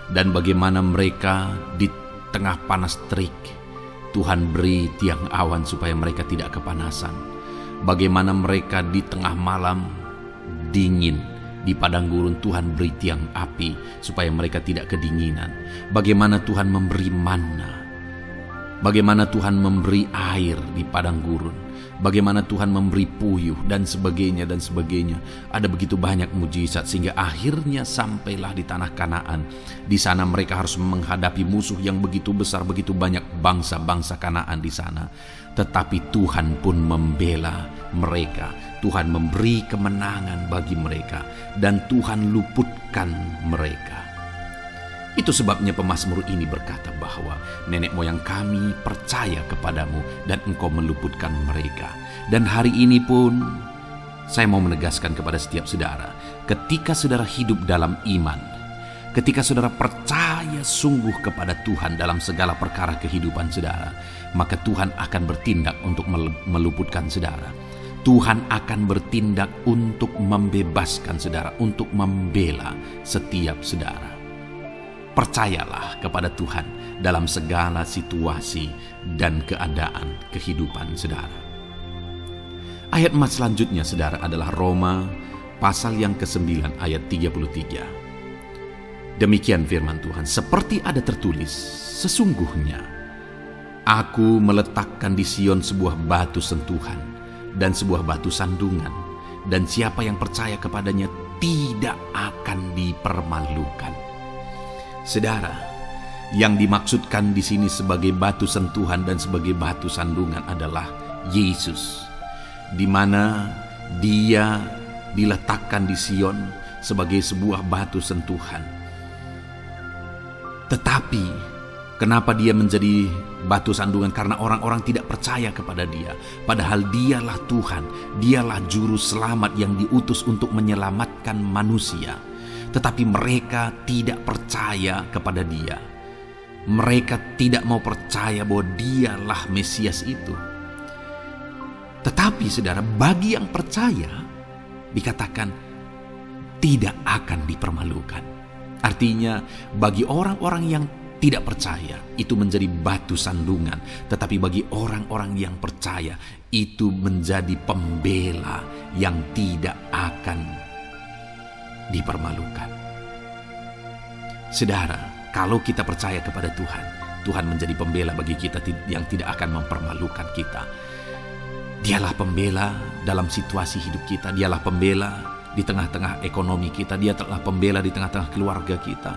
Speaker 1: Dan bagaimana mereka di tengah panas terik Tuhan beri tiang awan supaya mereka tidak kepanasan. Bagaimana mereka di tengah malam dingin di padang gurun Tuhan beri tiang api supaya mereka tidak kedinginan. Bagaimana Tuhan memberi manna, bagaimana Tuhan memberi air di padang gurun, bagaimana Tuhan memberi puyuh dan sebagainya dan sebagainya. Ada begitu banyak mujizat sehingga akhirnya sampailah di tanah Kanaan. Di sana mereka harus menghadapi musuh yang begitu besar, begitu banyak bangsa-bangsa Kanaan di sana. Tetapi Tuhan pun membela mereka. Tuhan memberi kemenangan bagi mereka dan Tuhan luputkan mereka. Itu sebabnya pemazmur ini berkata bahwa nenek moyang kami percaya kepadamu dan engkau meluputkan mereka. Dan hari ini pun saya mau menegaskan kepada setiap saudara, ketika saudara hidup dalam iman, ketika saudara percaya sungguh kepada Tuhan dalam segala perkara kehidupan saudara, maka Tuhan akan bertindak untuk meluputkan saudara. Tuhan akan bertindak untuk membebaskan saudara, untuk membela setiap saudara. Percayalah kepada Tuhan dalam segala situasi dan keadaan kehidupan saudara. Ayat emas selanjutnya saudara adalah Roma pasal yang ke-9 ayat 33. Demikian firman Tuhan, seperti ada tertulis, sesungguhnya aku meletakkan di Sion sebuah batu sentuhan dan sebuah batu sandungan, dan siapa yang percaya kepadanya tidak akan dipermalukan. Saudara, yang dimaksudkan di sini sebagai batu sentuhan dan sebagai batu sandungan adalah Yesus, di mana Dia diletakkan di Sion sebagai sebuah batu sentuhan. Tetapi kenapa Dia menjadi batu sandungan? Karena orang-orang tidak percaya kepada Dia, padahal Dialah Tuhan, Dialah juru selamat yang diutus untuk menyelamatkan manusia. Tetapi mereka tidak percaya kepada Dia. Mereka tidak mau percaya bahwa Dialah Mesias itu. Tetapi saudara, bagi yang percaya dikatakan tidak akan dipermalukan. Artinya bagi orang-orang yang tidak percaya itu menjadi batu sandungan, tetapi bagi orang-orang yang percaya itu menjadi pembela yang tidak akan dipermalukan. Saudara, kalau kita percaya kepada Tuhan, Tuhan menjadi pembela bagi kita yang tidak akan mempermalukan kita. Dialah pembela dalam situasi hidup kita, dialah pembela di tengah-tengah ekonomi kita, dia telah pembela di tengah-tengah keluarga kita.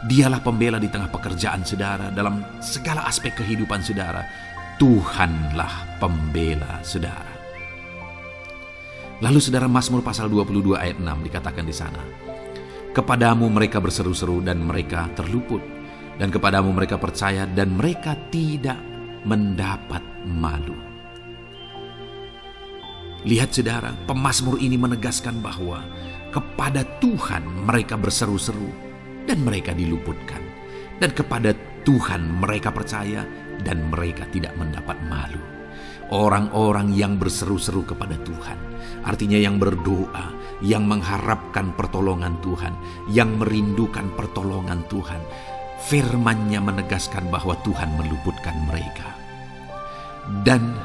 Speaker 1: Dialah pembela di tengah pekerjaan saudara, dalam segala aspek kehidupan saudara. Tuhanlah pembela saudara. Lalu saudara, Mazmur pasal 22 ayat 6 dikatakan di sana, kepadamu mereka berseru-seru dan mereka terluput, dan kepadamu mereka percaya dan mereka tidak mendapat malu. Lihat saudara, pemazmur ini menegaskan bahwa kepada Tuhan mereka berseru-seru dan mereka diluputkan. Dan kepada Tuhan mereka percaya dan mereka tidak mendapat malu. Orang-orang yang berseru-seru kepada Tuhan, artinya yang berdoa, yang mengharapkan pertolongan Tuhan, yang merindukan pertolongan Tuhan, firman-Nya menegaskan bahwa Tuhan meluputkan mereka. Dan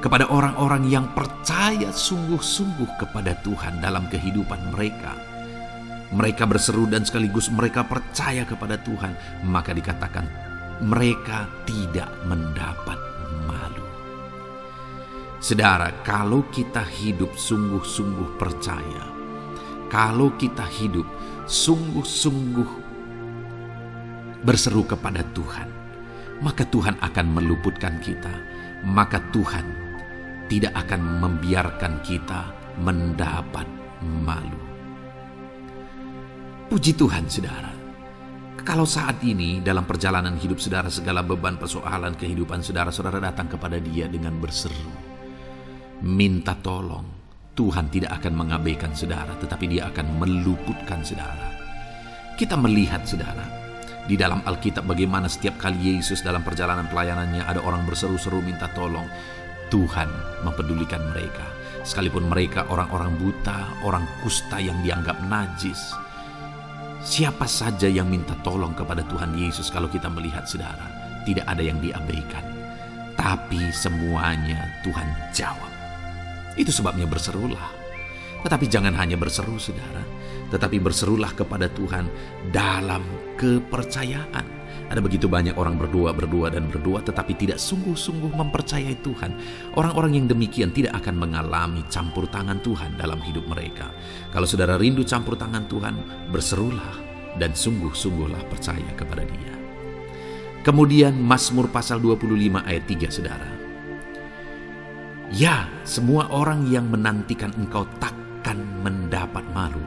Speaker 1: kepada orang-orang yang percaya sungguh-sungguh kepada Tuhan dalam kehidupan mereka, mereka berseru dan sekaligus mereka percaya kepada Tuhan, maka dikatakan mereka tidak mendapat malu. Saudara, kalau kita hidup sungguh-sungguh percaya, kalau kita hidup sungguh-sungguh berseru kepada Tuhan, maka Tuhan akan meluputkan kita, maka Tuhan tidak akan membiarkan kita mendapat malu. Puji Tuhan saudara, kalau saat ini dalam perjalanan hidup saudara, segala beban persoalan kehidupan saudara, saudara datang kepada Dia dengan berseru, minta tolong, Tuhan tidak akan mengabaikan saudara, tetapi Dia akan meluputkan saudara. Kita melihat saudara, di dalam Alkitab bagaimana setiap kali Yesus dalam perjalanan pelayanannya ada orang berseru-seru minta tolong, Tuhan mempedulikan mereka. Sekalipun mereka orang-orang buta, orang kusta yang dianggap najis. Siapa saja yang minta tolong kepada Tuhan Yesus, kalau kita melihat saudara, tidak ada yang diabaikan. Tapi semuanya Tuhan jawab. Itu sebabnya berserulah. Tetapi jangan hanya berseru saudara, tetapi berserulah kepada Tuhan dalam kepercayaan. Ada begitu banyak orang berdoa tetapi tidak sungguh-sungguh mempercayai Tuhan. Orang-orang yang demikian tidak akan mengalami campur tangan Tuhan dalam hidup mereka. Kalau saudara rindu campur tangan Tuhan, berserulah dan sungguh-sungguhlah percaya kepada Dia. Kemudian Mazmur pasal 25 ayat 3 saudara. Ya, semua orang yang menantikan Engkau takkan mendapat malu.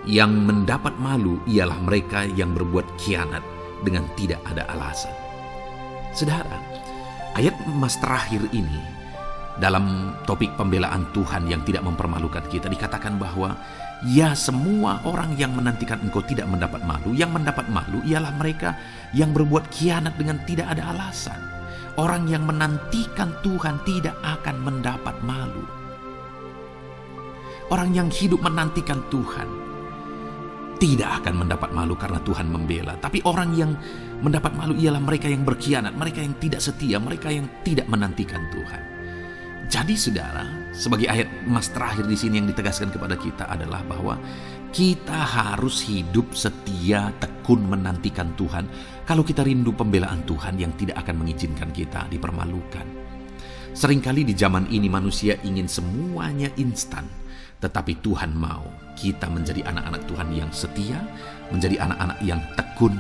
Speaker 1: Yang mendapat malu ialah mereka yang berbuat khianat dengan tidak ada alasan. Saudara, ayat emas terakhir ini dalam topik pembelaan Tuhan yang tidak mempermalukan kita, dikatakan bahwa ya, semua orang yang menantikan Engkau tidak mendapat malu. Yang mendapat malu ialah mereka yang berbuat khianat dengan tidak ada alasan. Orang yang menantikan Tuhan tidak akan mendapat malu. Orang yang hidup menantikan Tuhan tidak akan mendapat malu karena Tuhan membela. Tapi orang yang mendapat malu ialah mereka yang berkhianat, mereka yang tidak setia, mereka yang tidak menantikan Tuhan. Jadi saudara, sebagai ayat emas terakhir di sini yang ditegaskan kepada kita adalah bahwa kita harus hidup setia, tekun menantikan Tuhan. Kalau kita rindu pembelaan Tuhan yang tidak akan mengizinkan kita dipermalukan. Seringkali di zaman ini manusia ingin semuanya instan. Tetapi Tuhan mau kita menjadi anak-anak Tuhan yang setia, menjadi anak-anak yang tekun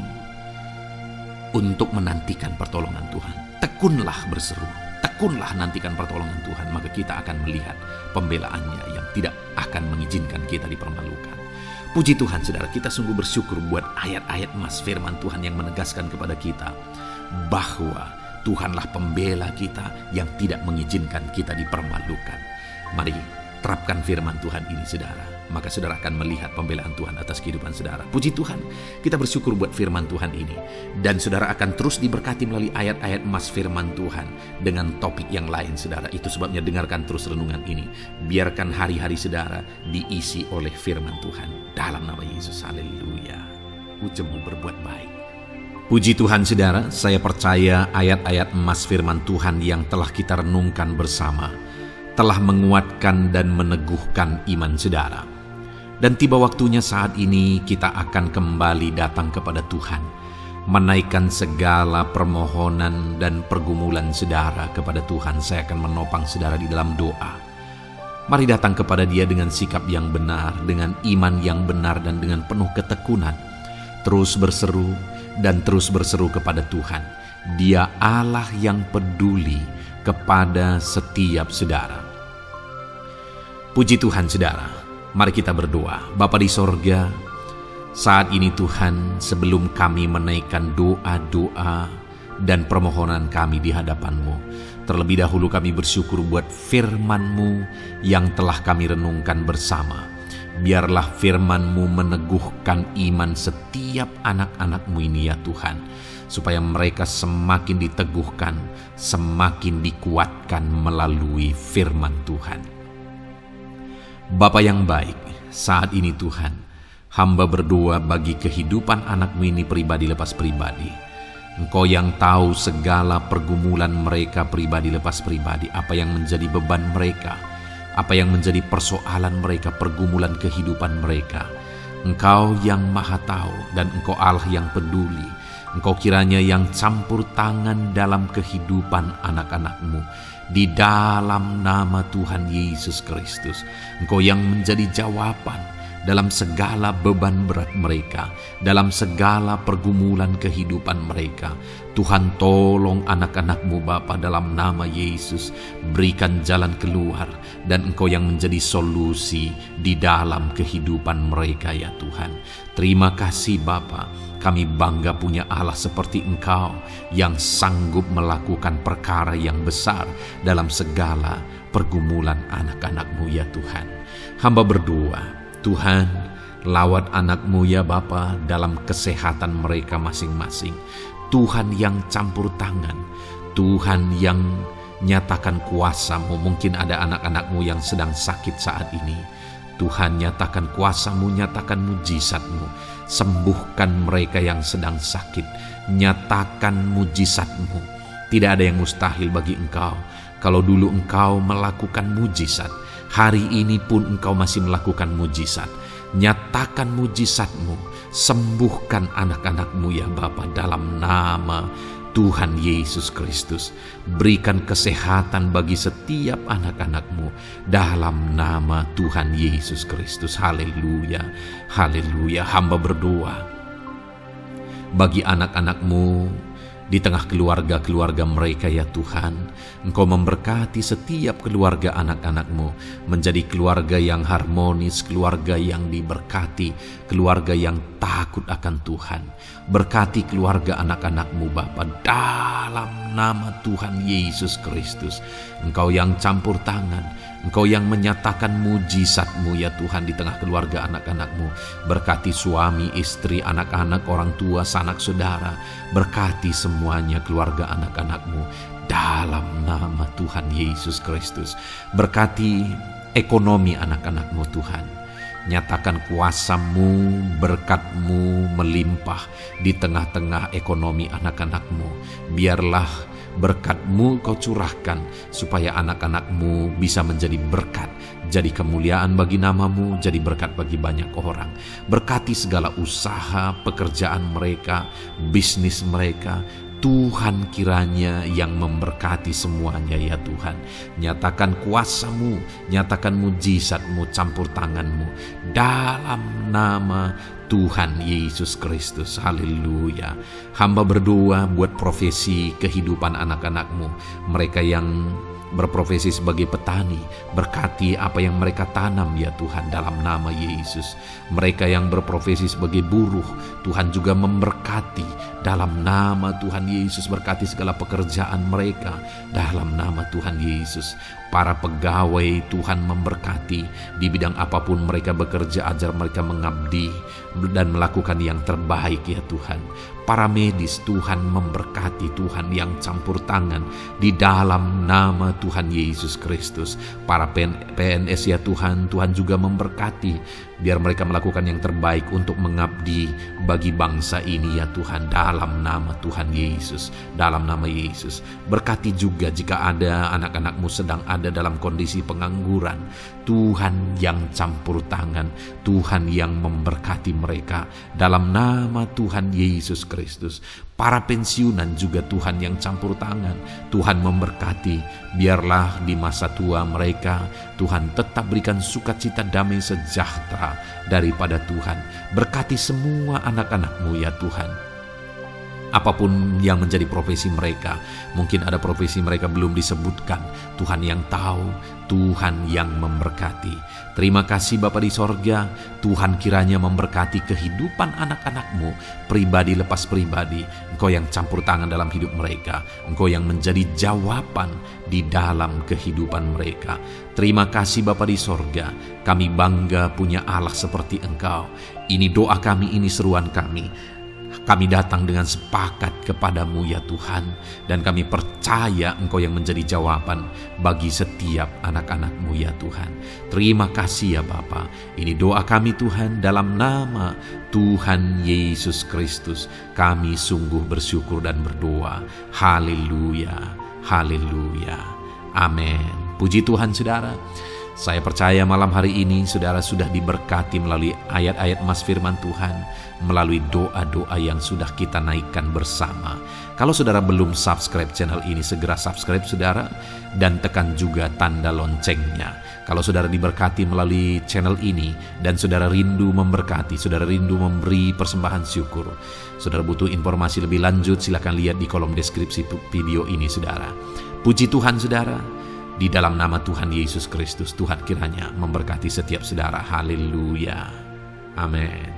Speaker 1: untuk menantikan pertolongan Tuhan. Tekunlah berseru, tekunlah nantikan pertolongan Tuhan, maka kita akan melihat pembelaannya yang tidak akan mengizinkan kita dipermalukan. Puji Tuhan saudara, kita sungguh bersyukur buat ayat-ayat emas firman Tuhan yang menegaskan kepada kita bahwa Tuhanlah pembela kita yang tidak mengizinkan kita dipermalukan. Mari terapkan firman Tuhan ini saudara, maka saudara akan melihat pembelaan Tuhan atas kehidupan saudara. Puji Tuhan, kita bersyukur buat firman Tuhan ini. Dan saudara akan terus diberkati melalui ayat-ayat emas firman Tuhan dengan topik yang lain saudara. Itu sebabnya dengarkan terus renungan ini. Biarkan hari-hari saudara diisi oleh firman Tuhan. Dalam nama Yesus, haleluya. Ujungmu berbuat baik. Puji Tuhan saudara, saya percaya ayat-ayat emas firman Tuhan yang telah kita renungkan bersama telah menguatkan dan meneguhkan iman saudara. Dan tiba waktunya saat ini kita akan kembali datang kepada Tuhan, menaikkan segala permohonan dan pergumulan saudara kepada Tuhan. Saya akan menopang saudara di dalam doa. Mari datang kepada Dia dengan sikap yang benar, dengan iman yang benar dan dengan penuh ketekunan. Terus berseru dan terus berseru kepada Tuhan. Dia Allah yang peduli kepada setiap saudara. Puji Tuhan saudara, mari kita berdoa. Bapa di sorga, saat ini Tuhan, sebelum kami menaikkan doa-doa dan permohonan kami di hadapan-Mu, terlebih dahulu kami bersyukur buat firman-Mu yang telah kami renungkan bersama. Biarlah firman-Mu meneguhkan iman setiap anak-anak-Mu ini ya Tuhan, supaya mereka semakin diteguhkan, semakin dikuatkan melalui firman Tuhan. Bapa yang baik, saat ini Tuhan, hamba berdoa bagi kehidupan anak-Mu ini pribadi lepas pribadi. Engkau yang tahu segala pergumulan mereka pribadi lepas pribadi, apa yang menjadi beban mereka, apa yang menjadi persoalan mereka, pergumulan kehidupan mereka. Engkau yang maha tahu dan Engkau Allah yang peduli. Engkau kiranya yang campur tangan dalam kehidupan anak-anak-Mu. Di dalam nama Tuhan Yesus Kristus, Engkau yang menjadi jawaban dalam segala beban berat mereka, dalam segala pergumulan kehidupan mereka. Tuhan, tolong anak-anak-Mu Bapa dalam nama Yesus, berikan jalan keluar, dan Engkau yang menjadi solusi di dalam kehidupan mereka ya Tuhan. Terima kasih Bapa, kami bangga punya Allah seperti Engkau yang sanggup melakukan perkara yang besar dalam segala pergumulan anak-anak-Mu ya Tuhan. Hamba berdoa, Tuhan, lawat anak-Mu ya Bapa dalam kesehatan mereka masing-masing. Tuhan yang campur tangan, Tuhan yang nyatakan kuasa-Mu. Mungkin ada anak-anak-Mu yang sedang sakit saat ini. Tuhan, nyatakan kuasa-Mu, nyatakan mujizat-Mu. Sembuhkan mereka yang sedang sakit. Nyatakan mujizat-Mu. Tidak ada yang mustahil bagi Engkau. Kalau dulu Engkau melakukan mujizat, hari ini pun Engkau masih melakukan mujizat. Nyatakan mujizat-Mu, sembuhkan anak-anak-Mu ya Bapa dalam nama Tuhan Yesus Kristus. Berikan kesehatan bagi setiap anak-anak-Mu dalam nama Tuhan Yesus Kristus. Haleluya, haleluya. Hamba berdoa bagi anak-anak-Mu di tengah keluarga-keluarga mereka ya Tuhan. Engkau memberkati setiap keluarga anak-anak-Mu menjadi keluarga yang harmonis, keluarga yang diberkati, keluarga yang takut akan Tuhan. Berkati keluarga anak-anak-Mu Bapa dalam nama Tuhan Yesus Kristus. Engkau yang campur tangan, Engkau yang menyatakan mujizat-Mu ya Tuhan di tengah keluarga anak-anak-Mu. Berkati suami, istri, anak-anak, orang tua, sanak saudara. Berkati semuanya keluarga anak-anak-Mu dalam nama Tuhan Yesus Kristus. Berkati ekonomi anak-anak-Mu Tuhan. Nyatakan kuasa-Mu, berkat-Mu melimpah di tengah-tengah ekonomi anak-anak-Mu. Biarlah berkat-Mu Kau curahkan supaya anak-anak-Mu bisa menjadi berkat, jadi kemuliaan bagi nama-Mu, jadi berkat bagi banyak orang. Berkati segala usaha, pekerjaan mereka, bisnis mereka. Tuhan kiranya yang memberkati semuanya ya Tuhan. Nyatakan kuasa-Mu, nyatakan mujizat-Mu, campur tangan-Mu dalam nama Tuhan Yesus Kristus. Haleluya. Hamba berdoa buat profesi kehidupan anak-anak-Mu, mereka yang berprofesi sebagai petani. Berkati apa yang mereka tanam ya Tuhan dalam nama Yesus. Mereka yang berprofesi sebagai buruh, Tuhan juga memberkati dalam nama Tuhan Yesus. Berkati segala pekerjaan mereka dalam nama Tuhan Yesus. para pegawai Tuhan memberkati di bidang apapun mereka bekerja, ajar mereka mengabdi dan melakukan yang terbaik ya Tuhan. Para medis Tuhan memberkati, Tuhan yang campur tangan di dalam nama Tuhan Yesus Kristus. Para PNS ya Tuhan, Tuhan juga memberkati biar mereka melakukan yang terbaik untuk mengabdi bagi bangsa ini ya Tuhan, dalam nama Tuhan Yesus, dalam nama Yesus. Berkati juga jika ada anak-anak-Mu sedang ada dalam kondisi pengangguran, Tuhan yang campur tangan, Tuhan yang memberkati mereka dalam nama Tuhan Yesus Kristus. Para pensiunan juga Tuhan yang campur tangan, Tuhan memberkati, biarlah di masa tua mereka Tuhan tetap berikan sukacita, damai sejahtera daripada Tuhan. Berkati semua anak-anak-Mu ya Tuhan, apapun yang menjadi profesi mereka. Mungkin ada profesi mereka belum disebutkan, Tuhan yang tahu, Tuhan yang memberkati. Terima kasih Bapa di sorga, Tuhan kiranya memberkati kehidupan anak-anak-Mu, pribadi lepas pribadi. Engkau yang campur tangan dalam hidup mereka, Engkau yang menjadi jawaban di dalam kehidupan mereka. Terima kasih Bapa di sorga, kami bangga punya Allah seperti Engkau. Ini doa kami, ini seruan kami. Kami datang dengan sepakat kepadamu ya Tuhan, dan kami percaya Engkau yang menjadi jawaban bagi setiap anak-anak-Mu ya Tuhan. Terima kasih ya Bapa. Ini doa kami Tuhan, dalam nama Tuhan Yesus Kristus. Kami sungguh bersyukur dan berdoa. Haleluya, haleluya, amin. Puji Tuhan saudara. Saya percaya malam hari ini saudara sudah diberkati melalui ayat-ayat Mas firman Tuhan, melalui doa-doa yang sudah kita naikkan bersama. Kalau saudara belum subscribe channel ini, segera subscribe saudara, dan tekan juga tanda loncengnya. Kalau saudara diberkati melalui channel ini dan saudara rindu memberkati, saudara rindu memberi persembahan syukur, saudara butuh informasi lebih lanjut, silakan lihat di kolom deskripsi video ini saudara. Puji Tuhan saudara. Di dalam nama Tuhan Yesus Kristus, Tuhan kiranya memberkati setiap saudara. Haleluya. Amin.